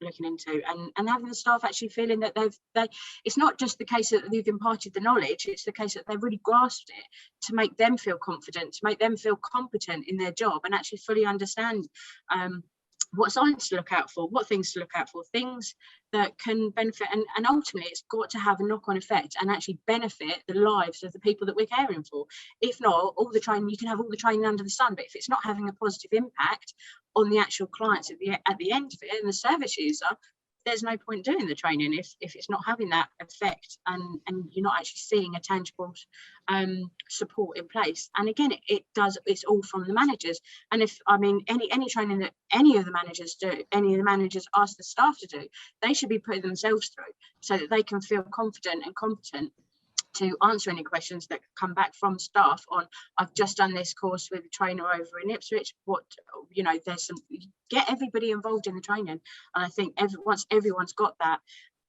looking into, and having the staff actually feeling that it's not just the case that they've imparted the knowledge, it's the case that they've really grasped it to make them feel confident, to make them feel competent in their job, and actually fully understand what signs to look out for, what things to look out for, things that can benefit, and ultimately it's got to have a knock-on effect and actually benefit the lives of the people that we're caring for. If not, all the training, you can have all the training under the sun, but if it's not having a positive impact on the actual clients at the end of it and the service user, there's no point doing the training if it's not having that effect, and you're not actually seeing a tangible support in place. And again, it's all from the managers. And if I mean any training that any of the managers do, any of the managers ask the staff to do, they should be putting themselves through so that they can feel confident and competent to answer any questions that come back from staff on, I've just done this course with a trainer over in Ipswich, there's some, get everybody involved in the training. And I think once everyone's got that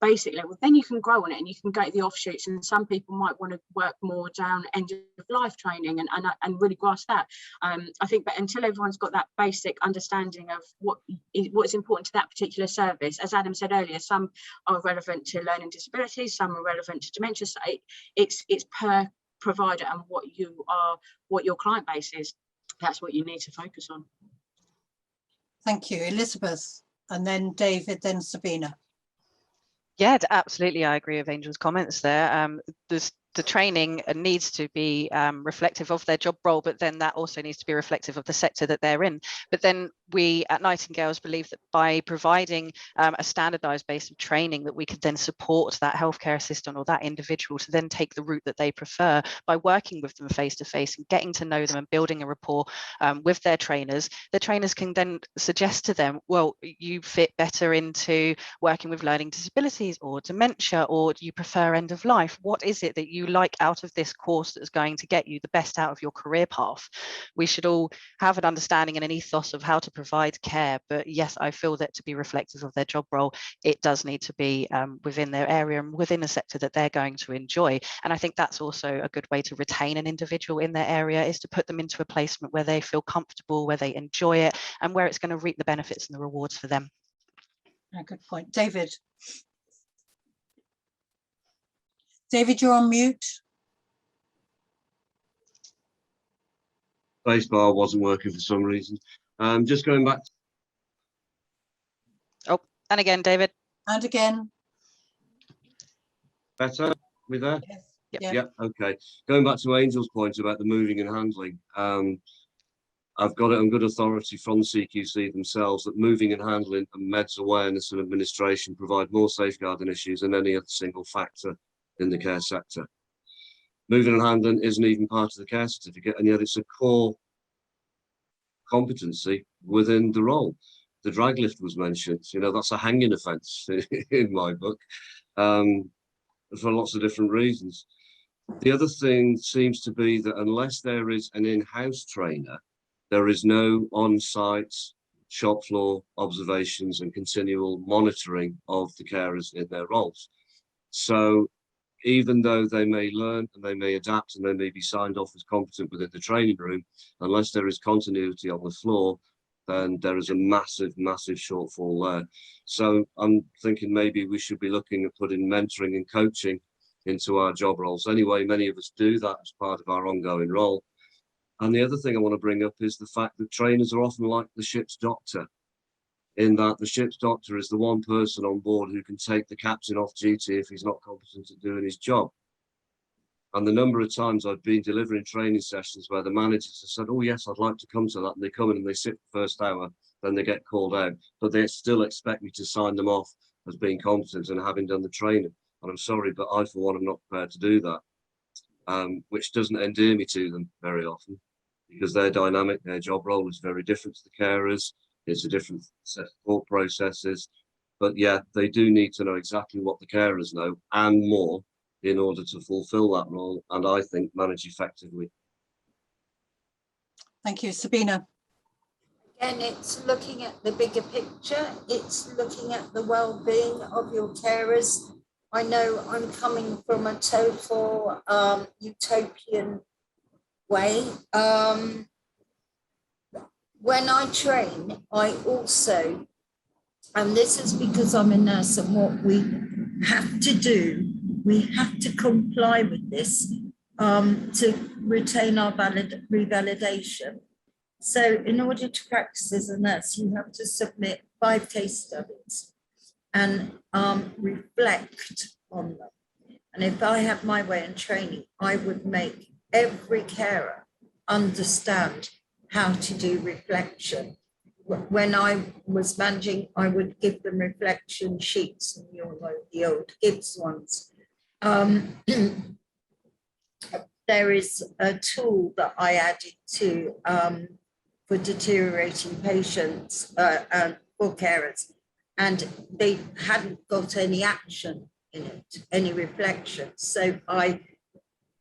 basic level, then you can grow on it and you can go to the offshoots, and some people might want to work more down end of life training and really grasp that. I think that until everyone's got that basic understanding of what is important to that particular service, as Adam said earlier, some are relevant to learning disabilities, some are relevant to dementia, so it's per provider and what your client base is. That's what you need to focus on. Thank you, Elizabeth, and then David, then Sabina. Yeah, absolutely. I agree with Angel's comments there. the training needs to be reflective of their job role, but then that also needs to be reflective of the sector that they're in. But then we at Nightingales believe that by providing a standardised base of training, that we could then support that healthcare assistant or that individual to then take the route that they prefer by working with them face to face and getting to know them and building a rapport with their trainers. The trainers can then suggest to them, well, you fit better into working with learning disabilities or dementia, or do you prefer end of life? What is it that you like out of this course that's going to get you the best out of your career path? We should all have an understanding and an ethos of how to provide care, but yes, I feel that to be reflective of their job role, it does need to be within their area and within a sector that they're going to enjoy. And I think that's also a good way to retain an individual in their area, is to put them into a placement where they feel comfortable, where they enjoy it, and where it's going to reap the benefits and the rewards for them. Good point. David. David, you're on mute. Spacebar wasn't working for some reason. Just going back. Oh, and again, David. And again. Better? We there? Yes. Yep. Yeah, okay. Going back to Angel's point about the moving and handling, I've got it on good authority from CQC themselves that moving and handling and meds awareness and administration provide more safeguarding issues than any other single factor in the care sector. Moving and handling isn't even part of the care certificate, and yet it's a core competency within the role. The drag lift was mentioned, you know, that's a hanging offence in my book, for lots of different reasons. The other thing seems to be that unless there is an in-house trainer, there is no on-site shop floor observations and continual monitoring of the carers in their roles. So even though they may learn and they may adapt and they may be signed off as competent within the training room, unless there is continuity on the floor, then there is a massive, massive shortfall there. So I'm thinking maybe we should be looking at putting mentoring and coaching into our job roles. Anyway, many of us do that as part of our ongoing role. And the other thing I want to bring up is the fact that trainers are often like the ship's doctor, in that the ship's doctor is the one person on board who can take the captain off duty if he's not competent at doing his job. And the number of times I've been delivering training sessions where the managers have said, oh yes, I'd like to come to that, and they come in and they sit the first hour, then they get called out, but they still expect me to sign them off as being competent and having done the training. And I'm sorry, but I, for one, am not prepared to do that, which doesn't endear me to them very often, because their dynamic, their job role is very different to the carers. It's a different set of thought processes. But yeah, they do need to know exactly what the carers know and more in order to fulfill that role, and I think manage effectively. Thank you. Sabina. Again, it's looking at the bigger picture. It's looking at the well-being of your carers. I know I'm coming from a total utopian way. When I train, I also, and this is because I'm a nurse, and what we have to do, we have to comply with this to retain our revalidation. So in order to practice as a nurse, you have to submit 5 case studies and reflect on them. And if I had my way in training, I would make every carer understand how to do reflection. When I was managing, I would give them reflection sheets, and you'll know the old Gibbs ones. There is a tool that I added to for deteriorating patients and for carers, and they hadn't got any action in it, any reflection. So I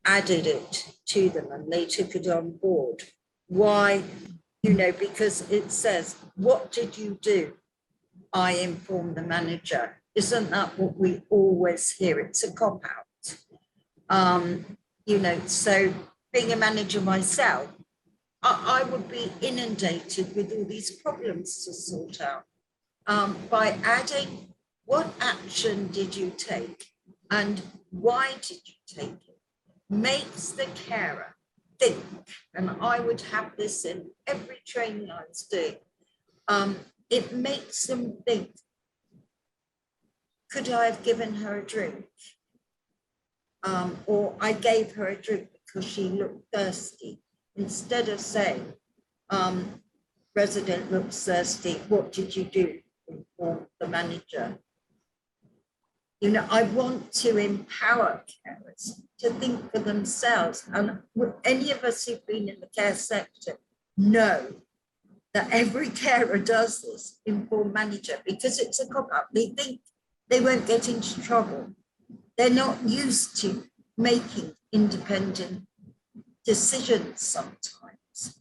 added it to them and they took it on board. Why? You know, because it says, what did you do? I informed the manager. Isn't that what we always hear? It's a cop-out. You know, so being a manager myself, I would be inundated with all these problems to sort out. By adding, what action did you take and why did you take it? Makes the carer think, and I would have this in every training I was doing. It makes them think, could I have given her a drink? or I gave her a drink because she looked thirsty. Instead of saying, resident looks thirsty, what did you do? Inform the manager. You know, I want to empower carers to think for themselves. And any of us who've been in the care sector know that every carer does this, inform manager, because it's a cop-up. They think they won't get into trouble. They're not used to making independent decisions sometimes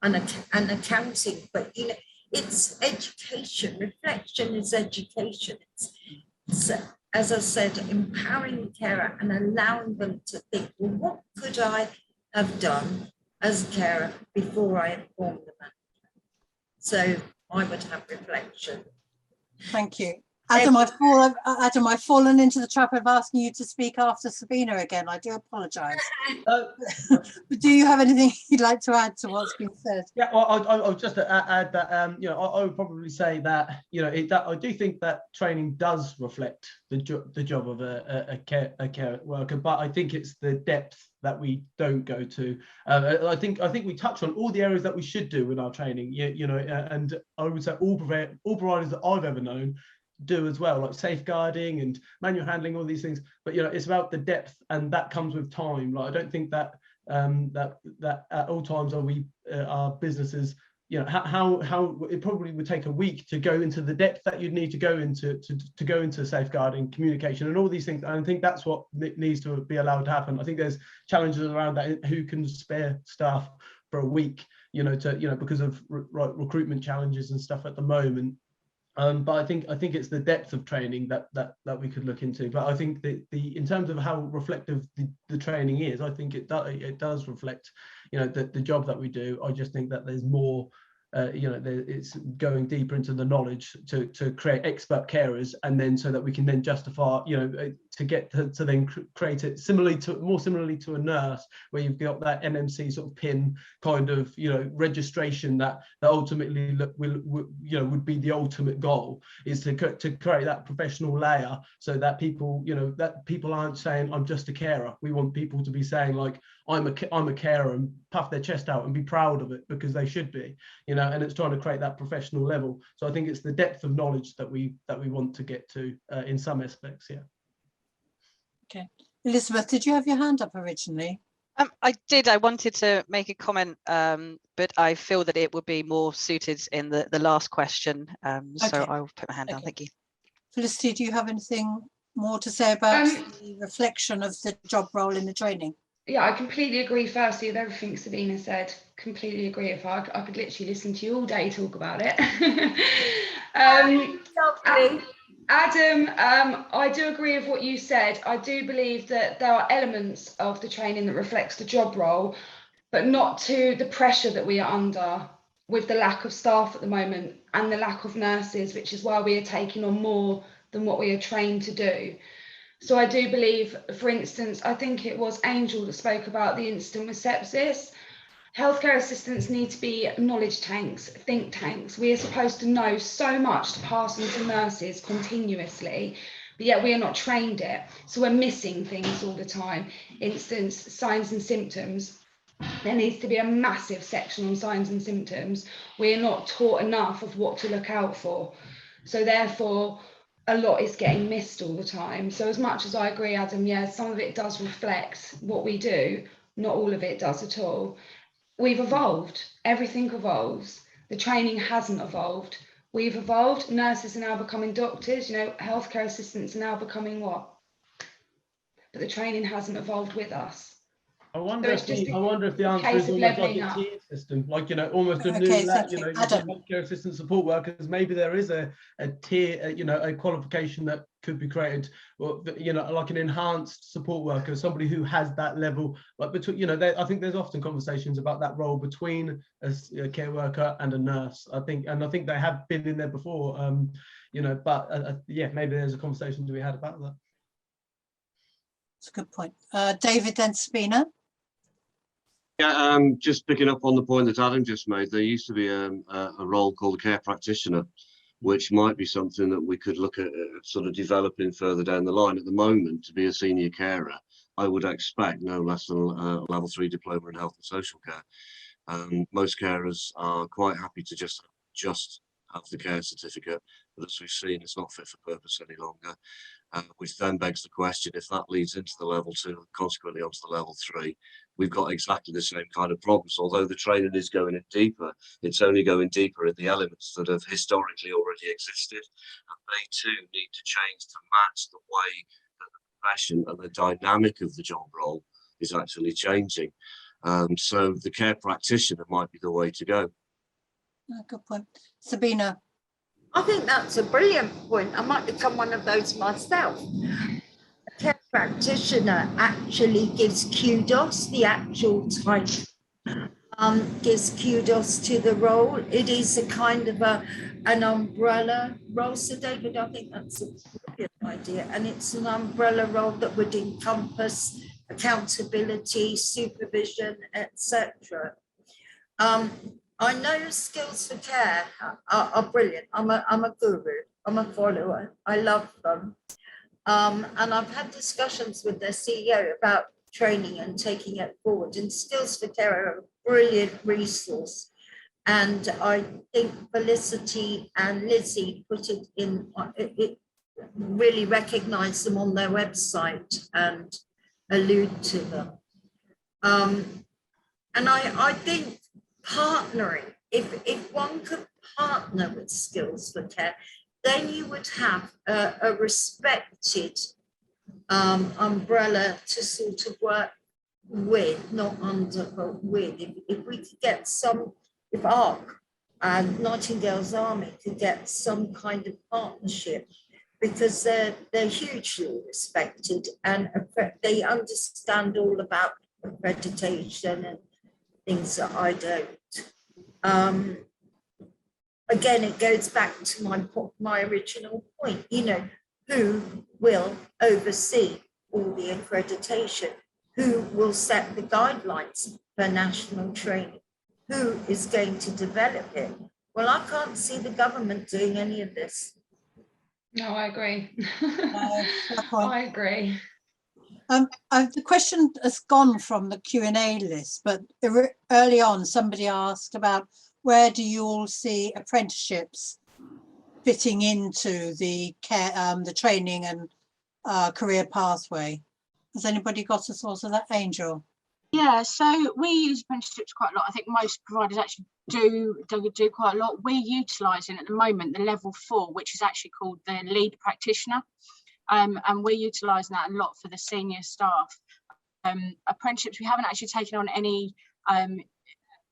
and accounting, but you know, it's education. Reflection is education. It's, as I said, empowering the carer and allowing them to think, well, what could I have done as a carer before I informed the manager? So I would have reflection. Thank you. Adam, I've fallen into the trap of asking you to speak after Sabina again. I do apologise. But do you have anything you'd like to add to what's been said? Yeah, well, I'll just add that, you know, I would probably say that, you know, I do think that training does reflect the job of a care worker, but I think it's the depth that we don't go to. I think we touch on all the areas that we should do in our training, you know, and I would say all providers that I've ever known do as well, like safeguarding and manual handling, all these things. But you know, it's about the depth, and that comes with time. Like, I don't think that that at all times are we our businesses, you know, how it probably would take a week to go into the depth that you'd need to go into to go into safeguarding, communication, and all these things. And I think that's what needs to be allowed to happen. I think there's challenges around that. Who can spare staff for a week, you know, because of recruitment challenges and stuff at the moment. But I think it's the depth of training that we could look into. But I think in terms of how reflective the training is, I think it does reflect, you know, the job that we do. I just think that there's more, you know, it's going deeper into the knowledge to create expert carers, and then so that we can then justify, you know, to get to then create it more similarly to a nurse, where you've got that NMC sort of pin kind of, you know, registration that ultimately would be the ultimate goal, is to create that professional layer, so that people, you know, that people aren't saying I'm just a carer. We want people to be saying, like, I'm a carer, and puff their chest out and be proud of it, because they should be, you know. And it's trying to create that professional level. So I think it's the depth of knowledge that we want to get to in some aspects. Yeah. Okay, Elizabeth, did you have your hand up originally? I did. I wanted to make a comment, but I feel that it would be more suited in the last question. So I will put my hand down. Thank you. Felicity, do you have anything more to say about the reflection of the job role in the training? Yeah, I completely agree, firstly, with everything Sabina said. Completely agree. If I could literally listen to you all day talk about it. Adam, I do agree with what you said. I do believe that there are elements of the training that reflects the job role, but not to the pressure that we are under with the lack of staff at the moment and the lack of nurses, which is why we are taking on more than what we are trained to do. So I do believe, for instance, I think it was Angel that spoke about the incident with sepsis. Healthcare assistants need to be knowledge tanks, think tanks. We are supposed to know so much to pass on to nurses continuously, but yet we are not trained it. So we're missing things all the time. Instance, signs and symptoms. There needs to be a massive section on signs and symptoms. We are not taught enough of what to look out for. So therefore, a lot is getting missed all the time. So as much as I agree, Adam, yeah, some of it does reflect what we do. Not all of it does at all. We've evolved. Everything evolves. The training hasn't evolved. We've evolved. Nurses are now becoming doctors. You know, healthcare assistants are now becoming what? But the training hasn't evolved with us. I wonder if the answer is almost like a tier system, like, you know, almost a new, you know, healthcare assistant support workers. Maybe there is a tier, you know, a qualification that could be created, or, you know, like an enhanced support worker, somebody who has that level. Like between, you know, I think there's often conversations about that role between a care worker and a nurse. I think they have been in there before, you know, but yeah, maybe there's a conversation to be had about that. That's a good point. David, then Sabina. Yeah, just picking up on the point that Adam just made, there used to be a role called a care practitioner, which might be something that we could look at sort of developing further down the line. At the moment, to be a senior carer, I would expect no less than a level 3 diploma in health and social care. Most carers are quite happy to just have the care certificate, but as we've seen, it's not fit for purpose any longer, which then begs the question, if that leads into the level 2 and consequently onto the level 3, we've got exactly the same kind of problems. Although the training is going in deeper, it's only going deeper in the elements that have historically already existed, and they too need to change to match the way that the profession and the dynamic of the job role is actually changing. So the care practitioner might be the way to go. Good point. Sabina. I think that's a brilliant point. I might become one of those myself. A care practitioner actually gives kudos, the actual title gives kudos to the role. It is a kind of an umbrella role. So David, I think that's a brilliant idea. And it's an umbrella role that would encompass accountability, supervision, etc. I know skills for care are brilliant. I'm a guru. I'm a follower. I love them. And I've had discussions with their CEO about training and taking it forward. And skills for care are a brilliant resource. And I think Felicity and Lizzie put it in, it really recognize them on their website and allude to them. And I think partnering, if one could partner with skills for care, then you would have a respected umbrella to sort of work with, not under, but with. If we could get some, if ARC and Nightingales Army could get some kind of partnership, because they're hugely respected and they understand all about accreditation and things that I don't. Again, it goes back to my original point, you know, who will oversee all the accreditation? Who will set the guidelines for national training? Who is going to develop it? Well, I can't see the government doing any of this. No, I agree. I agree. The question has gone from the Q&A list, but early on somebody asked about where do you all see apprenticeships fitting into the care, the training and career pathway? Has anybody got a thought of that, Angel? Yeah, so we use apprenticeships quite a lot. I think most providers actually do quite a lot. We're utilising at the moment the level 4, which is actually called the lead practitioner. And we're utilising that a lot for the senior staff. Apprenticeships, we haven't actually taken on any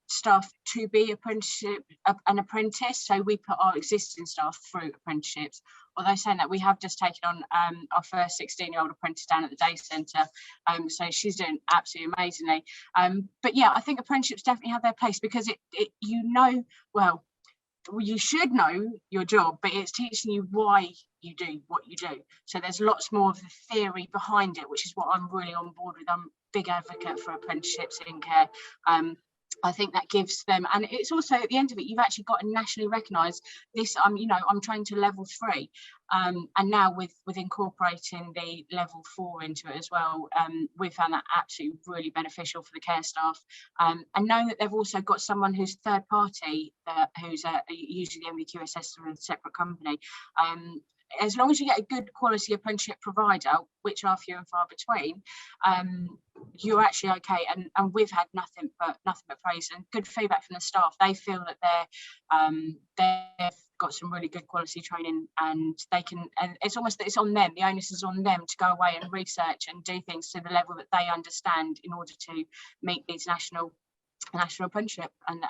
staff to be an apprentice, so we put our existing staff through apprenticeships. Although saying that, we have just taken on our first 16-year-old apprentice down at the day centre, so she's doing absolutely amazingly. But yeah, I think apprenticeships definitely have their place, because you know, well, you should know your job, but it's teaching you why you do what you do. So there's lots more of the theory behind it, which is what I'm really on board with. I'm a big advocate for apprenticeships in care. I think that gives them, and it's also at the end of it, you've actually got to nationally recognise this. You know, I'm trained to level 3, and now with incorporating the level 4 into it as well, we've found that absolutely really beneficial for the care staff. And knowing that they've also got someone who's third party, who's usually the MVQSS or a separate company. As long as you get a good quality apprenticeship provider, which are few and far between, you're actually okay. And we've had nothing but praise and good feedback from the staff. They feel that they've got some really good quality training, and they can. And it's almost that it's on them. The onus is on them to go away and research and do things to the level that they understand in order to meet these national apprenticeship and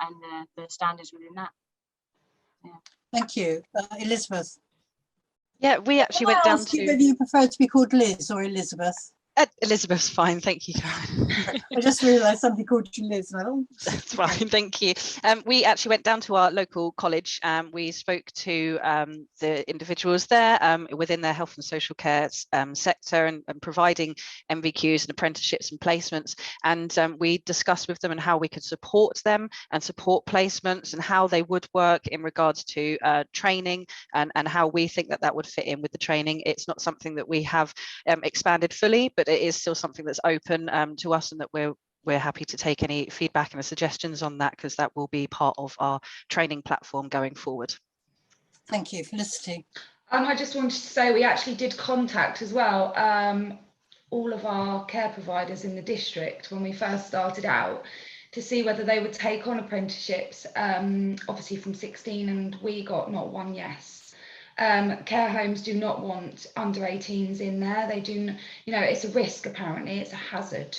the standards within that. Yeah. Thank you, Elizabeth. Yeah, we actually went down to. Whether you prefer to be called Liz or Elizabeth? Elizabeth's fine, thank you, Karen. I just realised somebody called you Liz. And I thought, That's fine, thank you. We actually went down to our local college. We spoke to the individuals there within their health and social care sector and providing MVQs and apprenticeships and placements. And we discussed with them and how we could support them and support placements and how they would work in regards to training and how we think that would fit in with the training. It's not something that we have expanded fully, but it is still something that's open to us, and that we're happy to take any feedback and suggestions on that, because that will be part of our training platform going forward. thank you. Felicity. I just wanted to say we actually did contact as well all of our care providers in the district when we first started out to see whether they would take on apprenticeships, obviously from 16, and we got not one yes. Care homes do not want under 18s in there. They do, it's a risk, apparently, it's a hazard.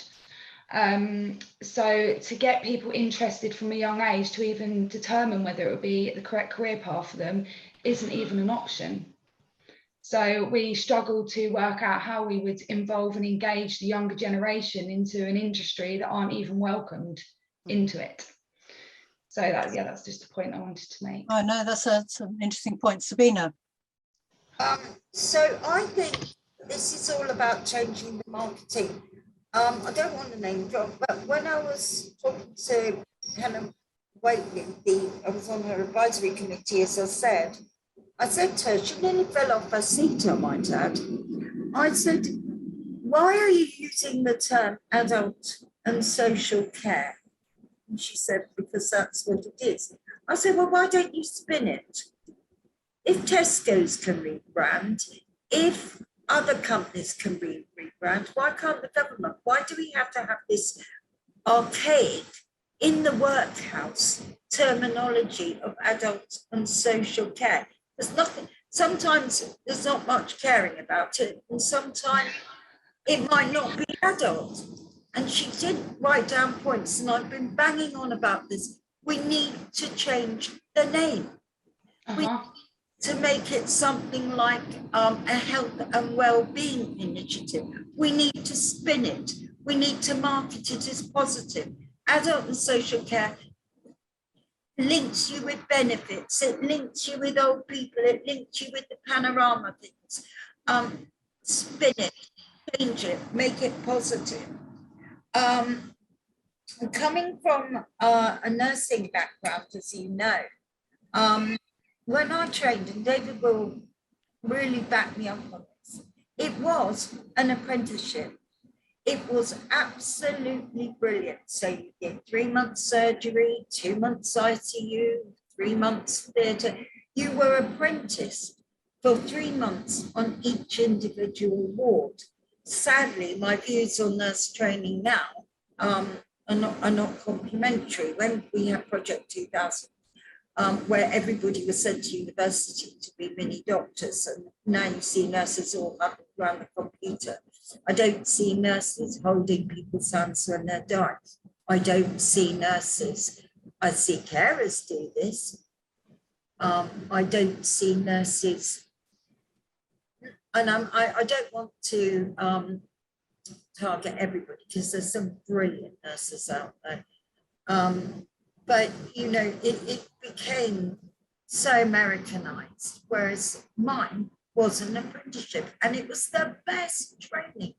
So to get people interested from a young age to even determine whether it would be the correct career path for them isn't even an option. So we struggle to work out how we would involve and engage the younger generation into an industry that aren't even welcomed into it. So that's just a point I wanted to make. Oh no, that's an interesting point. Sabina. So I think this is all about changing the marketing. I don't want to name drop, but when I was talking to Helen Waitley, I was on her advisory committee, as I said to her, she nearly fell off her seat, I might add. I said, why are you using the term adult and social care? And she said, because that's what it is. I said, well, why don't you spin it? If Tesco's can rebrand, if other companies can rebrand, why can't the government? Why do we have to have this archaic, in the workhouse terminology of adult and social care? There's nothing, sometimes there's not much caring about it, and sometimes it might not be adult. And she did write down points, and I've been banging on about this. We need to change the name. We need to make it something like a health and well-being initiative. We need to spin it. We need to market it as positive. Adult and social care links you with benefits. It links you with old people. It links you with the panorama things. Spin it, change it, make it positive. Coming from a nursing background, as you know, when I trained, and David will really back me up on this, it was an apprenticeship. It was absolutely brilliant. So you did 3 months surgery, 2 months ICU, 3 months theatre. You were apprenticed for 3 months on each individual ward. Sadly, my views on nurse training now are not complimentary. When we had Project 2000, where everybody was sent to university to be mini doctors, and now you see nurses all up around the computer. I don't see nurses holding people's hands when they're dying. I don't see nurses. I see carers do this. I don't see nurses, and I don't want to target everybody, because there's some brilliant nurses out there. But, it became so Americanized, whereas mine was an apprenticeship, and it was the best training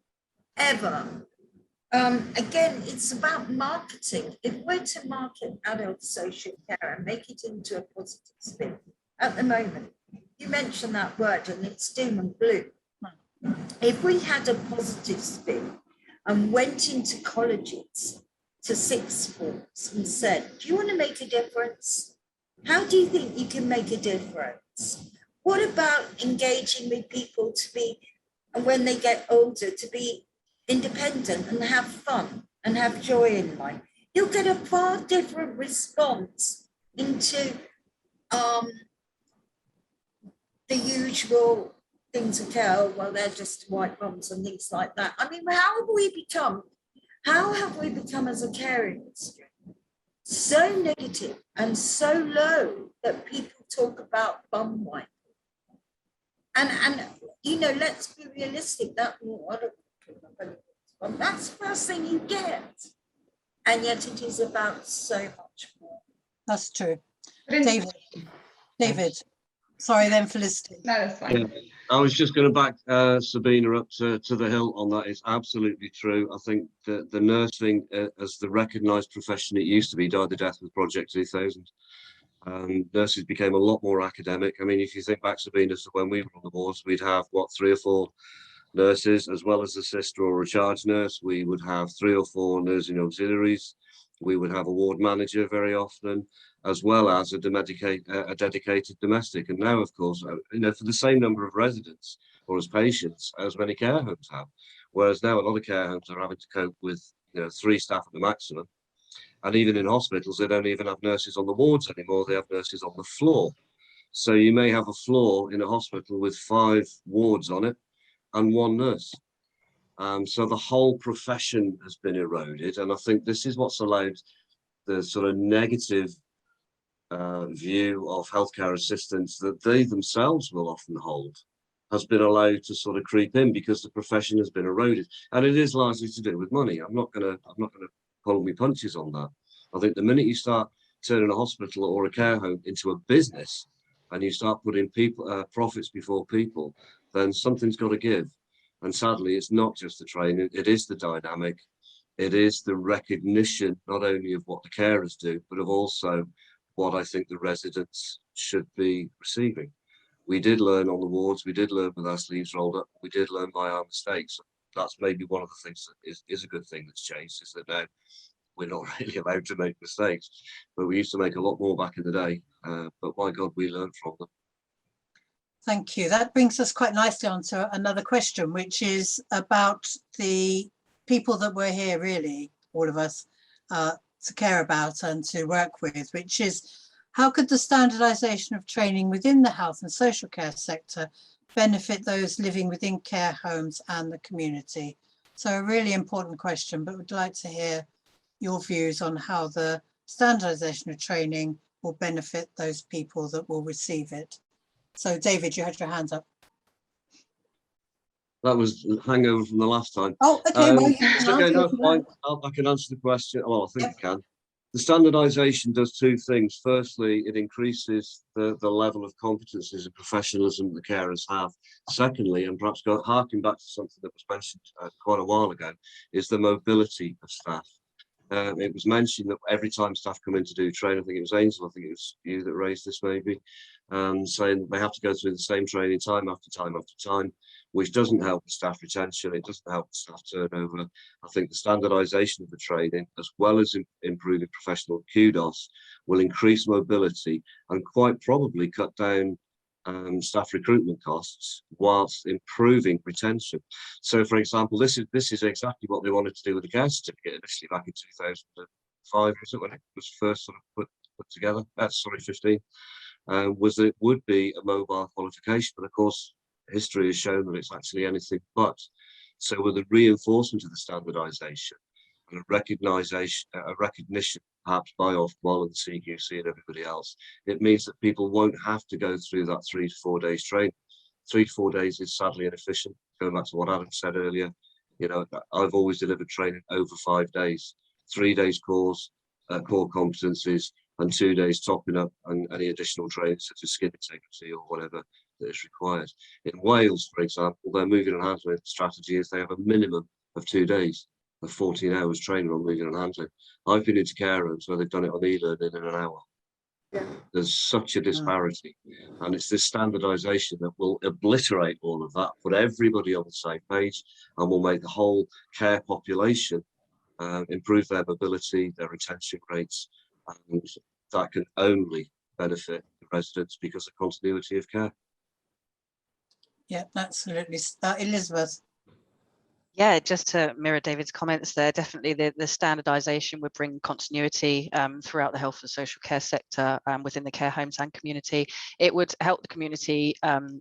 ever. Again, it's about marketing. If we're to market adult social care and make it into a positive spin, at the moment, you mentioned that word and it's doom and gloom. If we had a positive spin and went into colleges to sixth forms and said, do you want to make a difference? How do you think you can make a difference? What about engaging with people to be, and when they get older, to be independent and have fun and have joy in life? You'll get a far different response into the usual things of care. Well, they're just white bums and things like that. I mean, how have we become as a care industry so negative and so low that people talk about bum wiping? And let's be realistic. That I don't Well, that's the first thing you get. And yet it is about so much more. That's true. But in- David, sorry then Felicity. No, that's fine. Yeah, I was just going to back Sabina up to the hill on that. It's absolutely true. I think that the nursing, as the recognised profession it used to be, died the death with Project 2000. Nurses became a lot more academic. I mean, if you think back, Sabina, to when we were on the wards, we'd have, what, 3 or 4 nurses, as well as a sister or a charge nurse. We would have 3 or 4 nursing auxiliaries. We would have a ward manager very often, as well as a dedicated domestic. And now, of course, you know, for the same number of residents or as patients as many care homes have. Whereas now a lot of care homes are having to cope with, you know, 3 staff at the maximum. And even in hospitals, they don't even have nurses on the wards anymore. They have nurses on the floor. So you may have a floor in a hospital with 5 wards on it and 1 nurse. So the whole profession has been eroded. And I think this is what's allowed the sort of negative view of healthcare assistants that they themselves will often hold has been allowed to sort of creep in because the profession has been eroded. And it is largely to do with money. I'm not gonna pull me punches on that. I think the minute you start turning a hospital or a care home into a business and you start putting people profits before people, then something's got to give. And sadly, it's not just the training, it is the dynamic, it is the recognition, not only of what the carers do, but of also what I think the residents should be receiving. We did learn on the wards, we did learn with our sleeves rolled up, we did learn by our mistakes. That's maybe one of the things that is a good thing that's changed, is that now we're not really allowed to make mistakes, but we used to make a lot more back in the day. But my God, we learned from them. Thank you. That brings us quite nicely on to another question, which is about the people that we're here, really, all of us, to care about and to work with, which is how could the standardisation of training within the health and social care sector benefit those living within care homes and the community? So a really important question, but would like to hear your views on how the standardisation of training will benefit those people that will receive it. So David, you had your hands up. That was the hangover from the last time. Oh, okay. Well, you can okay, no, answer I can answer the question. Well, I think Yep. I can. The standardisation does 2 things. Firstly, it increases the level of competencies and professionalism the carers have. Secondly, and perhaps harking back to something that was mentioned quite a while ago, is the mobility of staff. It was mentioned that every time staff come in to do training, I think it was Angel, I think it was you that raised this maybe, saying they have to go through the same training time after time after time, which doesn't help the staff retention, it doesn't help the staff turnover. I think the standardisation of the training, as well as improving professional kudos, will increase mobility and quite probably cut down staff recruitment costs whilst improving retention. So, for example, this is exactly what they wanted to do with the care certificate initially back in 2005, was it, when it was first sort of put together? 15. Was that it would be a mobile qualification, but of course history has shown that it's actually anything but. So with the reinforcement of the standardisation and a recognition perhaps by Ofqual and the CQC and everybody else, it means that people won't have to go through that 3 to 4 days training. 3 to 4 days is sadly inefficient. Going back to what Adam said earlier, you know, I've always delivered training over 5 days, 3 days core competencies, and 2 days topping up and any additional training such as skin integrity or whatever that is required. In Wales, for example, their moving and handling strategy is they have a minimum of 2 days of 14 hours training on moving and handling. I've been into care homes where they've done it on e-learning in an hour. Yeah. There's such a disparity, and it's this standardisation that will obliterate all of that, put everybody on the same page, and will make the whole care population improve their mobility, their retention rates, and that can only benefit the residents because of continuity of care. Yeah, absolutely. Elizabeth. Yeah, just to mirror David's comments there, definitely the standardisation would bring continuity throughout the health and social care sector within the care homes and community. It would help the community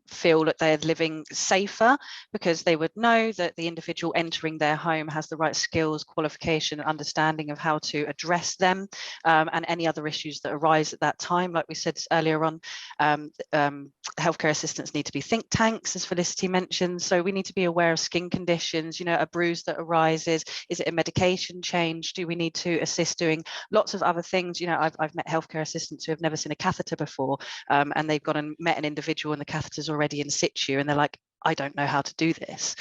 feel that they're living safer because they would know that the individual entering their home has the right skills, qualification, and understanding of how to address them and any other issues that arise at that time. Like we said earlier on, healthcare assistants need to be think tanks, as Felicity mentioned. So we need to be aware of skin conditions. know, a bruise that arises? Is it a medication change? Do we need to assist doing lots of other things? You know, I've met healthcare assistants who have never seen a catheter before, and they've gone and met an individual and the catheter's already in situ, and they're like, I don't know how to do this.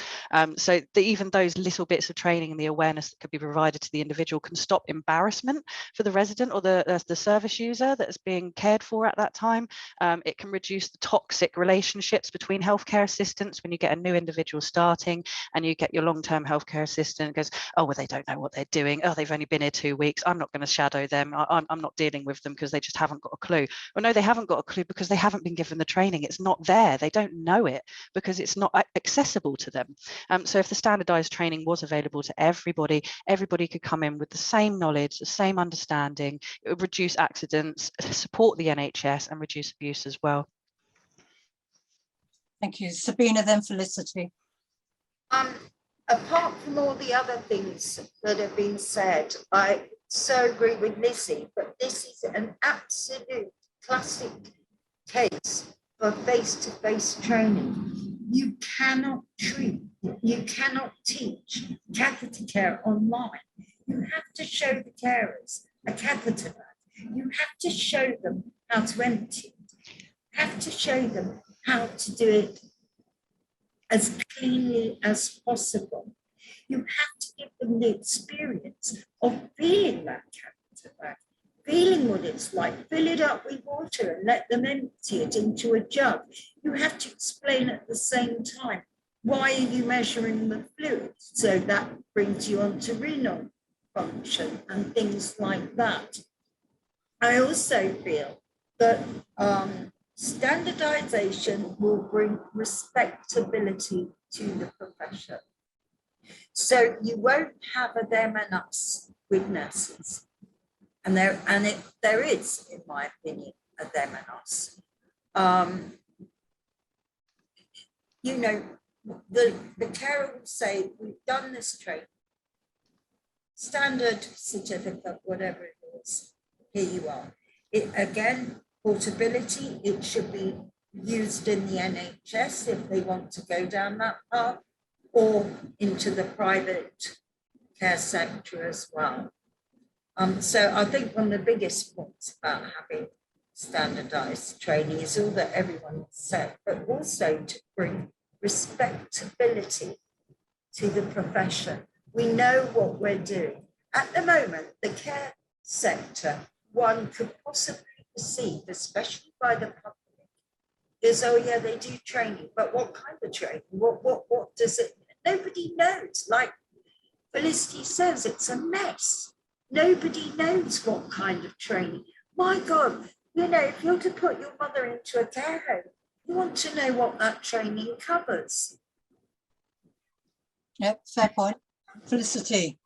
So even those little bits of training and the awareness that could be provided to the individual can stop embarrassment for the resident or the service user that's being cared for at that time. It can reduce the toxic relationships between healthcare assistants when you get a new individual starting and you get your long-term healthcare assistant goes, oh, well, they don't know what they're doing. Oh, they've only been here 2 weeks. I'm not going to shadow them. I'm not dealing with them because they just haven't got a clue. Well, no, they haven't got a clue because they haven't been given the training. It's not there. They don't know it because it's not accessible to them. So if the standardized training was available to everybody, everybody could come in with the same knowledge, the same understanding. It would reduce accidents, support the NHS and reduce abuse as well. Thank you. Sabina, then Felicity. Apart from all the other things that have been said, I so agree with Lizzie, but this is an absolute classic case for face-to-face training. You cannot treat, you cannot teach catheter care online. You have to show the carers a catheter bag. You have to show them how to empty it. You have to show them how to do it as cleanly as possible. You have to give them the experience of feeling that catheter bag, feeling what it's like, fill it up with water and let them empty it into a jug. You have to explain at the same time, why are you measuring the fluid? So that brings you on to renal function and things like that. I also feel that standardization will bring respectability to the profession. So you won't have a them and us with nurses. And there is, in my opinion, a them and us. You know, the carer will say, we've done this training, standard certificate, whatever it is, here you are. It, again, portability, it should be used in the NHS if they want to go down that path, or into the private care sector as well. So I think one of the biggest points about having standardized training is all that everyone said, but also to bring respectability to the profession. We know what we're doing. At the moment, the care sector, one could possibly perceive, especially by the public, is, oh yeah, they do training, but what kind of training? What does it, nobody knows. Like Felicity says, it's a mess. Nobody knows what kind of training. My God, you know, if you're to put your mother into a care home, you want to know what that training covers. Yep, fair point. Felicity.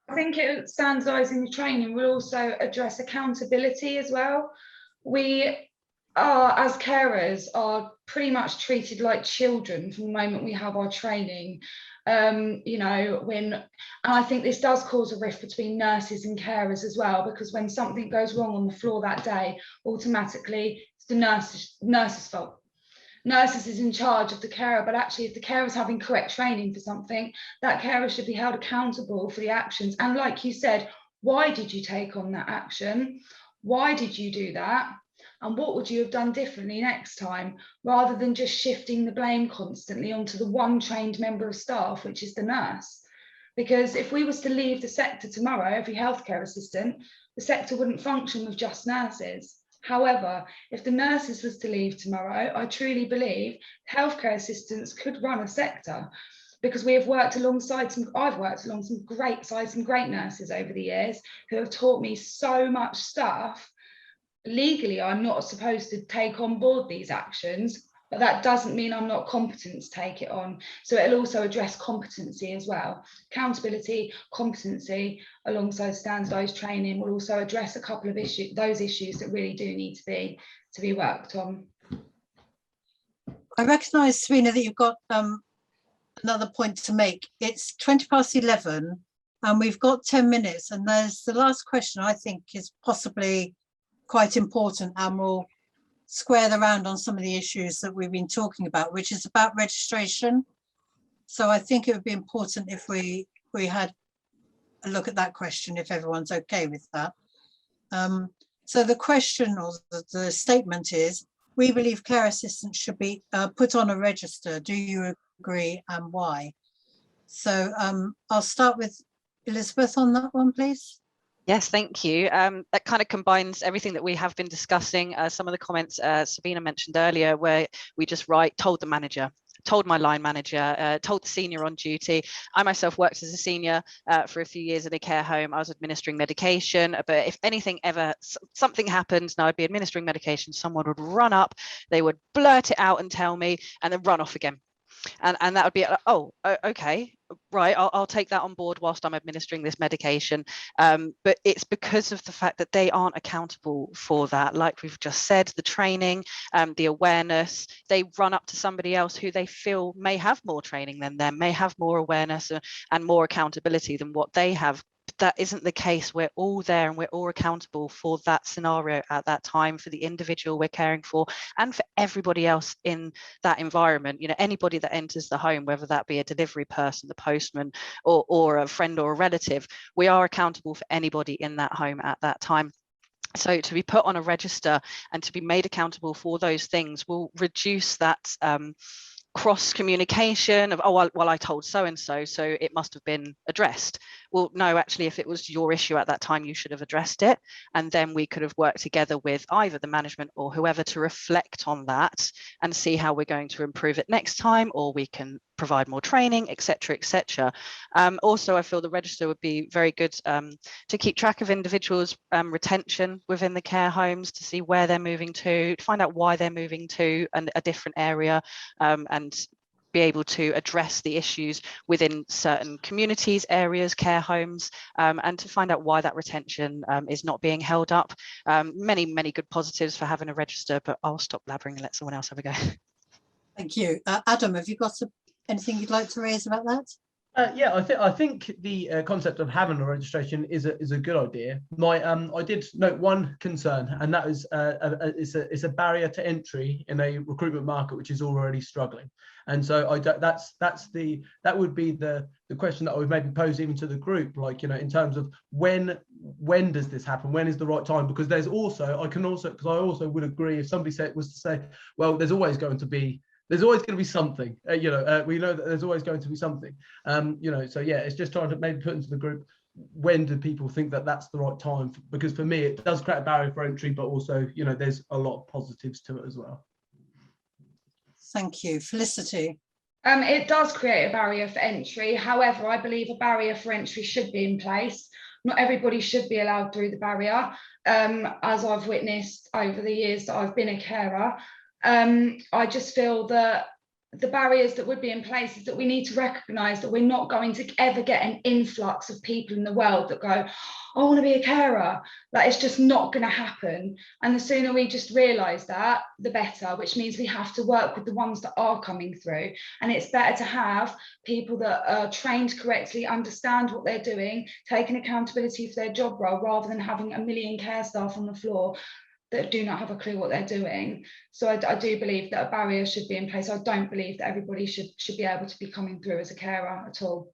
I think standardising the training will also address accountability as well. We are, as carers, are pretty much treated like children from the moment we have our training. You know, and I think this does cause a rift between nurses and carers as well, because when something goes wrong on the floor that day, automatically it's the nurse's fault. Nurses is in charge of the carer, but actually if the carer is having correct training for something, that carer should be held accountable for the actions. And like you said, why did you take on that action? Why did you do that? And what would you have done differently next time, rather than just shifting the blame constantly onto the one trained member of staff, which is the nurse? Because if we was to leave the sector tomorrow, every healthcare assistant, the sector wouldn't function with just nurses. However, if the nurses was to leave tomorrow, I truly believe healthcare assistants could run a sector, because we have worked alongside I've worked alongside some great nurses over the years who have taught me so much stuff. Legally, I'm not supposed to take on board these actions, but that doesn't mean I'm not competent to take it on. So it'll also address competency as well. Accountability, competency, alongside standardised training will also address a couple of those issues that really do need to be worked on. I recognise, Serena, that you've got another point to make. It's 11:20 and we've got 10 minutes, and there's the last question I think is possibly quite important, and we'll square the round on some of the issues that we've been talking about, which is about registration. So I think it would be important if we had a look at that question, if everyone's okay with that. So the question or the statement is, we believe care assistants should be put on a register. Do you agree, and why? So I'll start with Elizabeth on that one, please. Yes, thank you. That kind of combines everything that we have been discussing. Some of the comments Sabina mentioned earlier, where we just told the manager, told my line manager, told the senior on duty. I myself worked as a senior for a few years in a care home. I was administering medication, but if anything ever, something happened and I'd be administering medication, someone would run up, they would blurt it out and tell me, and then run off again. And that would be, oh, okay, right, I'll take that on board whilst I'm administering this medication. But it's because of the fact that they aren't accountable for that. Like we've just said, the training, the awareness, they run up to somebody else who they feel may have more training than them, may have more awareness and more accountability than what they have. That isn't the case. We're all there and we're all accountable for that scenario at that time, for the individual we're caring for, and for everybody else in that environment. You know, anybody that enters the home, whether that be a delivery person, the postman, or a friend or a relative, we are accountable for anybody in that home at that time. So to be put on a register and to be made accountable for those things will reduce that cross communication of, oh, well, I told so and so it must have been addressed. Well, no, actually, if it was your issue at that time, you should have addressed it, and then we could have worked together with either the management or whoever to reflect on that and see how we're going to improve it next time, or we can provide more training, etc., etc. Also, I feel the register would be very good to keep track of individuals' retention within the care homes, to see where they're moving to find out why they're moving to a different area, and be able to address the issues within certain communities, areas, care homes, and to find out why that retention is not being held up. Many good positives for having a register, but I'll stop blabbering and let someone else have a go. Thank you. Adam, have you got anything you'd like to raise about that? Yeah, I think the concept of having a registration is a good idea. I did note one concern, and that is it's a barrier to entry in a recruitment market which is already struggling. And so that would be the question that I would maybe pose even to the group, like, you know, in terms of when does this happen? When is the right time? Because I also would agree if somebody was to say, well, there's always going to be something, we know that there's always going to be something, so yeah, it's just trying to maybe put into the group, when do people think that that's the right time? Because for me, it does create a barrier for entry, but also, you know, there's a lot of positives to it as well. Thank you. Felicity. It does create a barrier for entry. However, I believe a barrier for entry should be in place. Not everybody should be allowed through the barrier. As I've witnessed over the years that I've been a carer, I just feel that the barriers that would be in place is that we need to recognise that we're not going to ever get an influx of people in the world that go, I want to be a carer. Like, it's just not going to happen. And the sooner we just realise that, the better, which means we have to work with the ones that are coming through. And it's better to have people that are trained correctly, understand what they're doing, taking accountability for their job role, rather than having a million care staff on the floor that do not have a clue what they're doing. So I do believe that a barrier should be in place. I don't believe that everybody should be able to be coming through as a carer at all.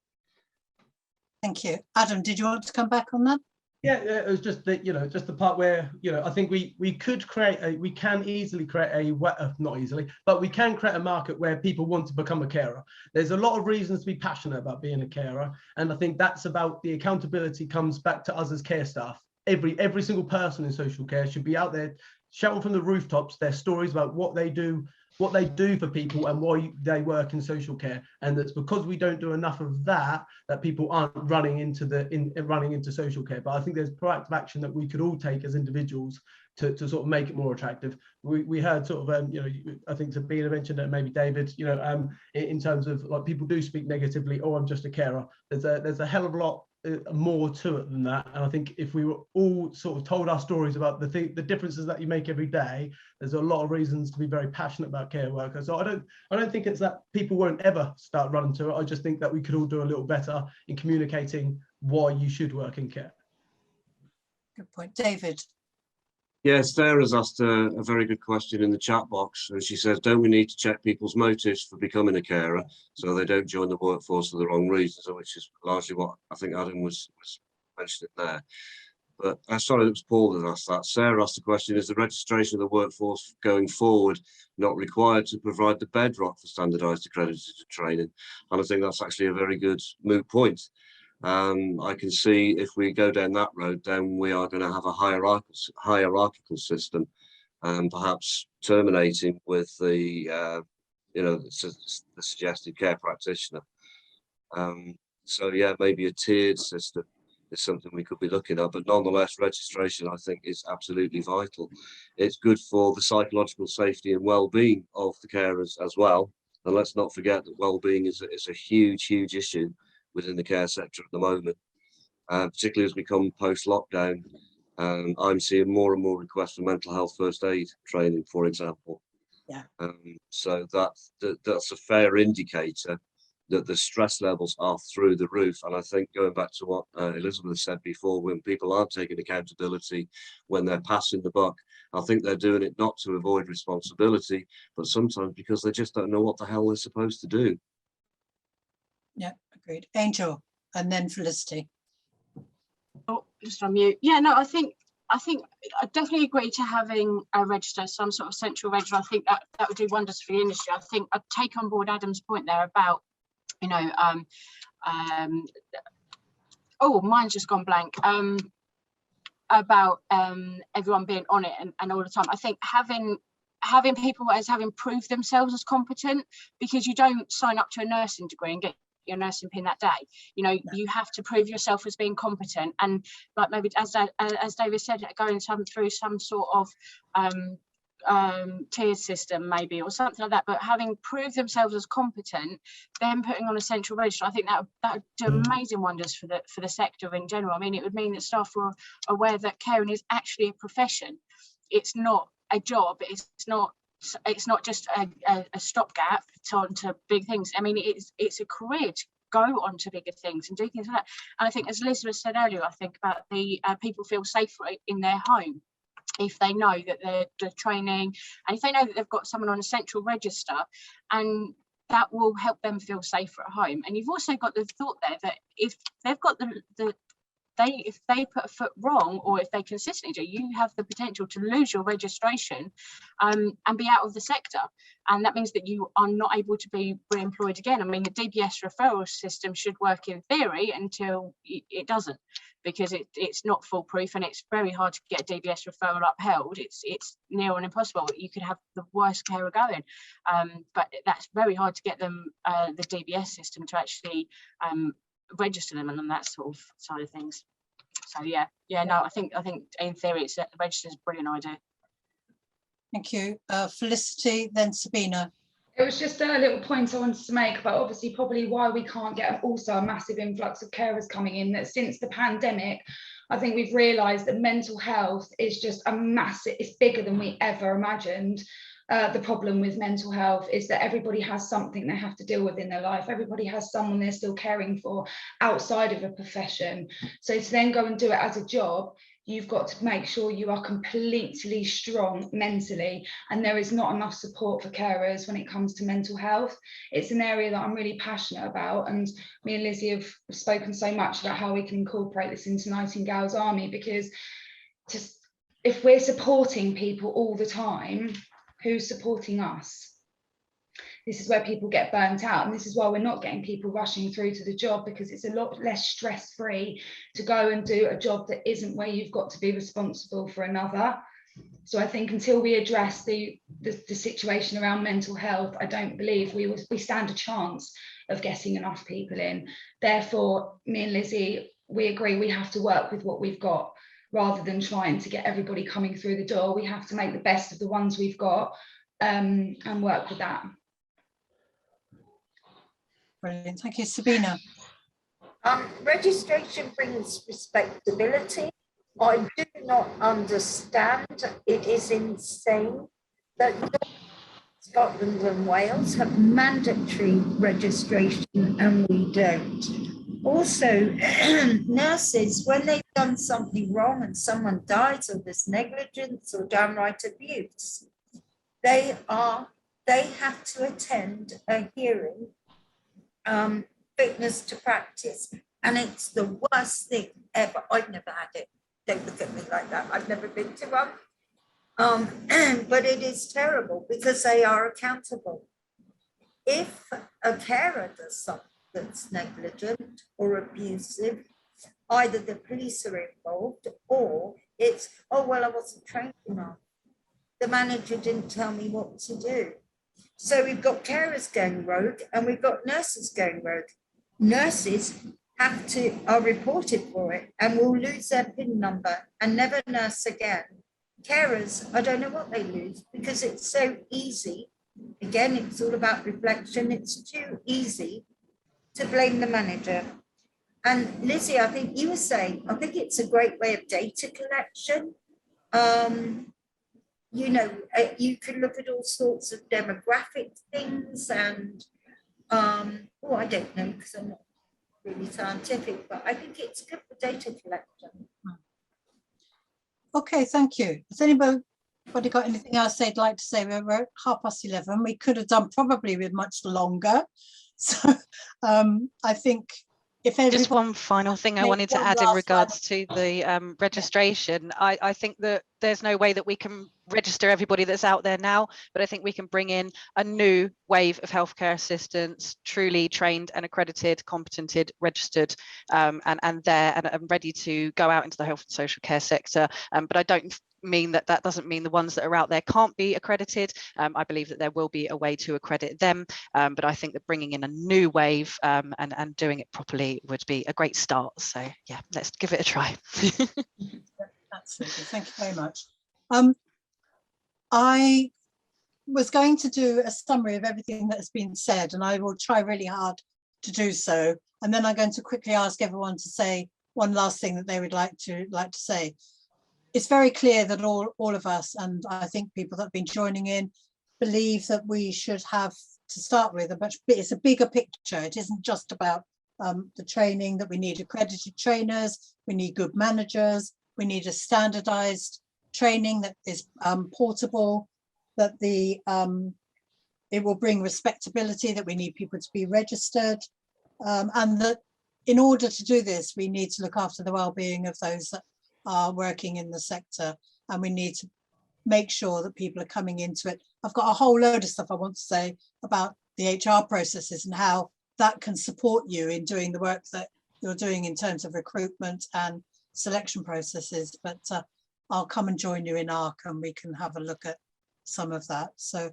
Thank you. Adam, did you want to come back on that? Yeah, it was just that, just the part where, I think we can easily create not easily, but we can create a market where people want to become a carer. There's a lot of reasons to be passionate about being a carer. And I think that's about the accountability comes back to us as care staff. Every single person in social care should be out there shouting from the rooftops their stories about what they do for people and why they work in social care. And that's because we don't do enough of that people aren't running into social care. But I think there's proactive action that we could all take as individuals to sort of make it more attractive. We heard sort of I think Sabina mentioned it, maybe David, in terms of, like, people do speak negatively, oh, I'm just a carer. There's a hell of a lot more to it than that. And I think if we were all sort of told our stories about the differences that you make every day, there's a lot of reasons to be very passionate about care workers. So I don't think it's that people won't ever start running to it. I just think that we could all do a little better in communicating why you should work in care. Good point. David. Yes, Sarah's asked a very good question in the chat box, and she says, don't we need to check people's motives for becoming a carer so they don't join the workforce for the wrong reasons, which is largely what I think Adam was mentioning there. But sorry, it was Paul that asked that. Sarah asked the question, is the registration of the workforce going forward not required to provide the bedrock for standardised accredited training? And I think that's actually a very good moot point. I can see if we go down that road, then we are going to have a hierarchical system, and perhaps terminating with the suggested care practitioner. So yeah, maybe a tiered system is something we could be looking at, but nonetheless, registration I think is absolutely vital. It's good for the psychological safety and well-being of the carers as well. And let's not forget that well-being is a huge issue within the care sector at the moment, particularly as we come post-lockdown. I'm seeing more and more requests for mental health first aid training, for example. Yeah. So that's a fair indicator that the stress levels are through the roof. And I think, going back to what Elizabeth said before, when people aren't taking accountability, when they're passing the buck, I think they're doing it not to avoid responsibility, but sometimes because they just don't know what the hell they're supposed to do. Yeah, agreed. Angel, and then Felicity. Oh, just on mute. Yeah, no, I think I definitely agree to having a register, some sort of central register. I think that would do wonders for the industry. I think I'd take on board Adam's point there about, you know, oh, mine's just gone blank. About everyone being on it and all the time. I think having people as having proved themselves as competent, because you don't sign up to a nursing degree and get your nursing pin that day. You know, you have to prove yourself as being competent, and like maybe as David said, going through some sort of tier system maybe, or something like that, but having proved themselves as competent, then putting on a central register, I think that would do amazing wonders for the sector in general. I mean, it would mean that staff were aware that caring is actually a profession. It's not a job. It's not just a stopgap onto big things. I mean, it's a career to go on to bigger things and do things like that. And I think, as Elizabeth said earlier, I think about the people feel safer in their home if they know that they're training, and if they know that they've got someone on a central register, and that will help them feel safer at home. And you've also got the thought there that if they've got if they put a foot wrong, or if they consistently do, you have the potential to lose your registration and be out of the sector. And that means that you are not able to be re-employed again. I mean, the DBS referral system should work in theory until it doesn't, because it's not foolproof, and it's very hard to get a DBS referral upheld. It's near on impossible. You could have the worst carer going, but that's very hard to get them, the DBS system, to actually register them and on that sort of side of things. So yeah, no, I think in theory the register is a brilliant idea. Thank you. Felicity, then Sabina. It was just a little point I wanted to make about obviously probably why we can't get also a massive influx of carers coming in, that since the pandemic, I think we've realised that mental health is just it's bigger than we ever imagined. The problem with mental health is that everybody has something they have to deal with in their life. Everybody has someone they're still caring for outside of a profession. So to then go and do it as a job, you've got to make sure you are completely strong mentally, and there is not enough support for carers when it comes to mental health. It's an area that I'm really passionate about, and me and Lizzie have spoken so much about how we can incorporate this into Nightingales Army, because just if we're supporting people all the time, who's supporting us? This is where people get burnt out, and this is why we're not getting people rushing through to the job, because it's a lot less stress-free to go and do a job that isn't where you've got to be responsible for another. So I think until we address the situation around mental health, I don't believe we stand a chance of getting enough people in. Therefore, me and Lizzie, we agree we have to work with what we've got, rather than trying to get everybody coming through the door. We have to make the best of the ones we've got and work with that. Brilliant. Thank you. Sabina. Registration brings respectability. I do not understand. It is insane that Scotland and Wales have mandatory registration and we don't. Also, nurses, when they've done something wrong and someone dies or there's negligence or downright abuse, they have to attend a hearing, fitness to practice. And it's the worst thing ever. I've never had it. Don't look at me like that. I've never been to one. But it is terrible because they are accountable. If a carer does something that's negligent or abusive, either the police are involved or it's, oh, well, I wasn't trained enough. The manager didn't tell me what to do. So we've got carers going rogue and we've got nurses going rogue. Nurses are reported for it and will lose their PIN number and never nurse again. Carers, I don't know what they lose because it's so easy. Again, it's all about reflection. It's too easy to blame the manager. And Lizzie, I think you were saying, I think it's a great way of data collection. You know, you can look at all sorts of demographic things and, oh, I don't know because I'm not really scientific, but I think it's good for data collection. Okay, thank you. Has anybody got anything else they'd like to say? We're at 11:30. We could have done probably with much longer. So I think if just one final thing I wanted to add in regards to the registration. I think that there's no way that we can register everybody that's out there now, but I think we can bring in a new wave of healthcare assistants, truly trained and accredited, competented, registered, and ready to go out into the health and social care sector. But I don't mean that doesn't mean the ones that are out there can't be accredited. I believe that there will be a way to accredit them, but I think that bringing in a new wave and doing it properly would be a great start. So yeah, let's give it a try. Absolutely, thank you very much. I was going to do a summary of everything that has been said, and I will try really hard to do so. And then I'm going to quickly ask everyone to say one last thing that they would like to say. It's very clear that all of us, and I think people that have been joining in, believe that we should have, to start with, it's a bigger picture. It isn't just about the training, that we need accredited trainers, we need good managers, we need a standardized training that is portable, that it will bring respectability, that we need people to be registered, and that in order to do this, we need to look after the well-being of those that are working in the sector, and we need to make sure that people are coming into it. I've got a whole load of stuff I want to say about the HR processes and how that can support you in doing the work that you're doing in terms of recruitment and selection processes, but I'll come and join you in ARC and we can have a look at some of that. So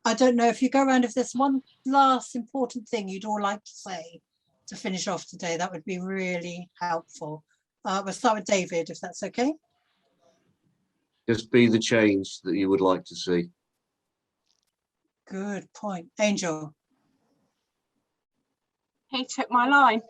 I don't know if you go around, if there's one last important thing you'd all like to say to finish off today, that would be really helpful. We'll start with David, if that's okay. Just be the change that you would like to see. Good point. Angel. He took my line.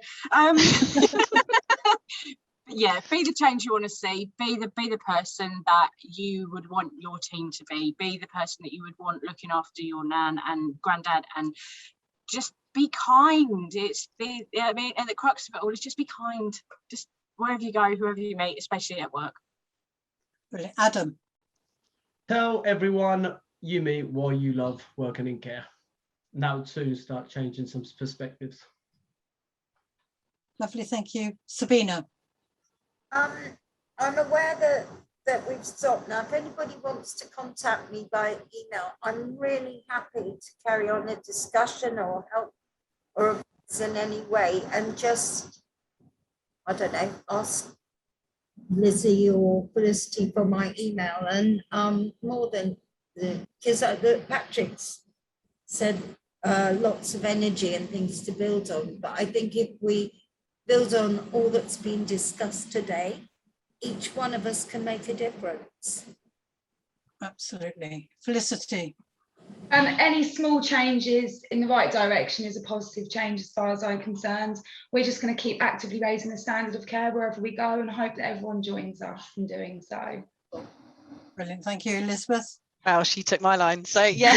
Yeah, be the change you want to see. Be the person that you would want your team to be. Be the person that you would want looking after your nan and granddad, and just be kind. I mean, and the crux of it all is just be kind. Just wherever you go, whoever you meet, especially at work. Brilliant. Adam. Tell everyone you meet why you love working in care. Now to start changing some perspectives. Lovely, thank you. Sabina. I'm aware that we've stopped now. If anybody wants to contact me by email, I'm really happy to carry on a discussion or help or in any way, and just, I don't know, ask Lizzie or Felicity for my email. And more than because Patrick's said lots of energy and things to build on, but I think if we build on all that's been discussed today, each one of us can make a difference. Absolutely. Felicity. Any small changes in the right direction is a positive change as far as I'm concerned. We're just going to keep actively raising the standard of care wherever we go and hope that everyone joins us in doing so. Brilliant. Thank you, Elizabeth. Well, she took my line, so yeah.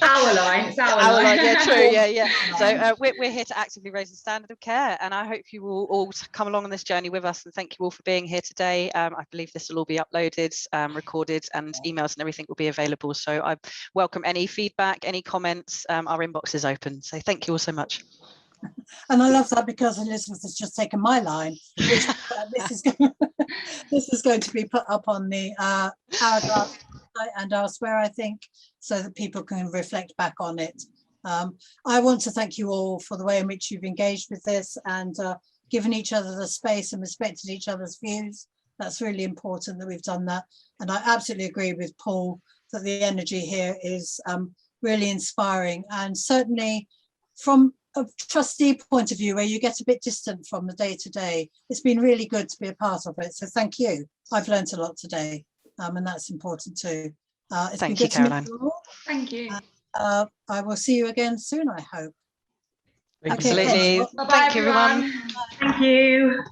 Our line, it's our line. Yeah, true, yeah. So we're here to actively raise the standard of care, and I hope you will all come along on this journey with us, and thank you all for being here today. I believe this will all be uploaded, recorded, and emails and everything will be available. So I welcome any feedback, any comments. Our inbox is open, so thank you all so much. And I love that because Elizabeth has just taken my line, which this is going to be put up on the Hourglass website and elsewhere, I think, so that people can reflect back on it. I want to thank you all for the way in which you've engaged with this and given each other the space and respected each other's views. That's really important that we've done that. And I absolutely agree with Paul that the energy here is really inspiring, and certainly from a trustee point of view where you get a bit distant from the day-to-day, it's been really good to be a part of it. So thank you. I've learned a lot today, and that's important too. Thank you, Caroline. Thank you. I will see you again soon, I hope. Thank you. Absolutely. Bye-bye, Thank you, everyone. Thank you.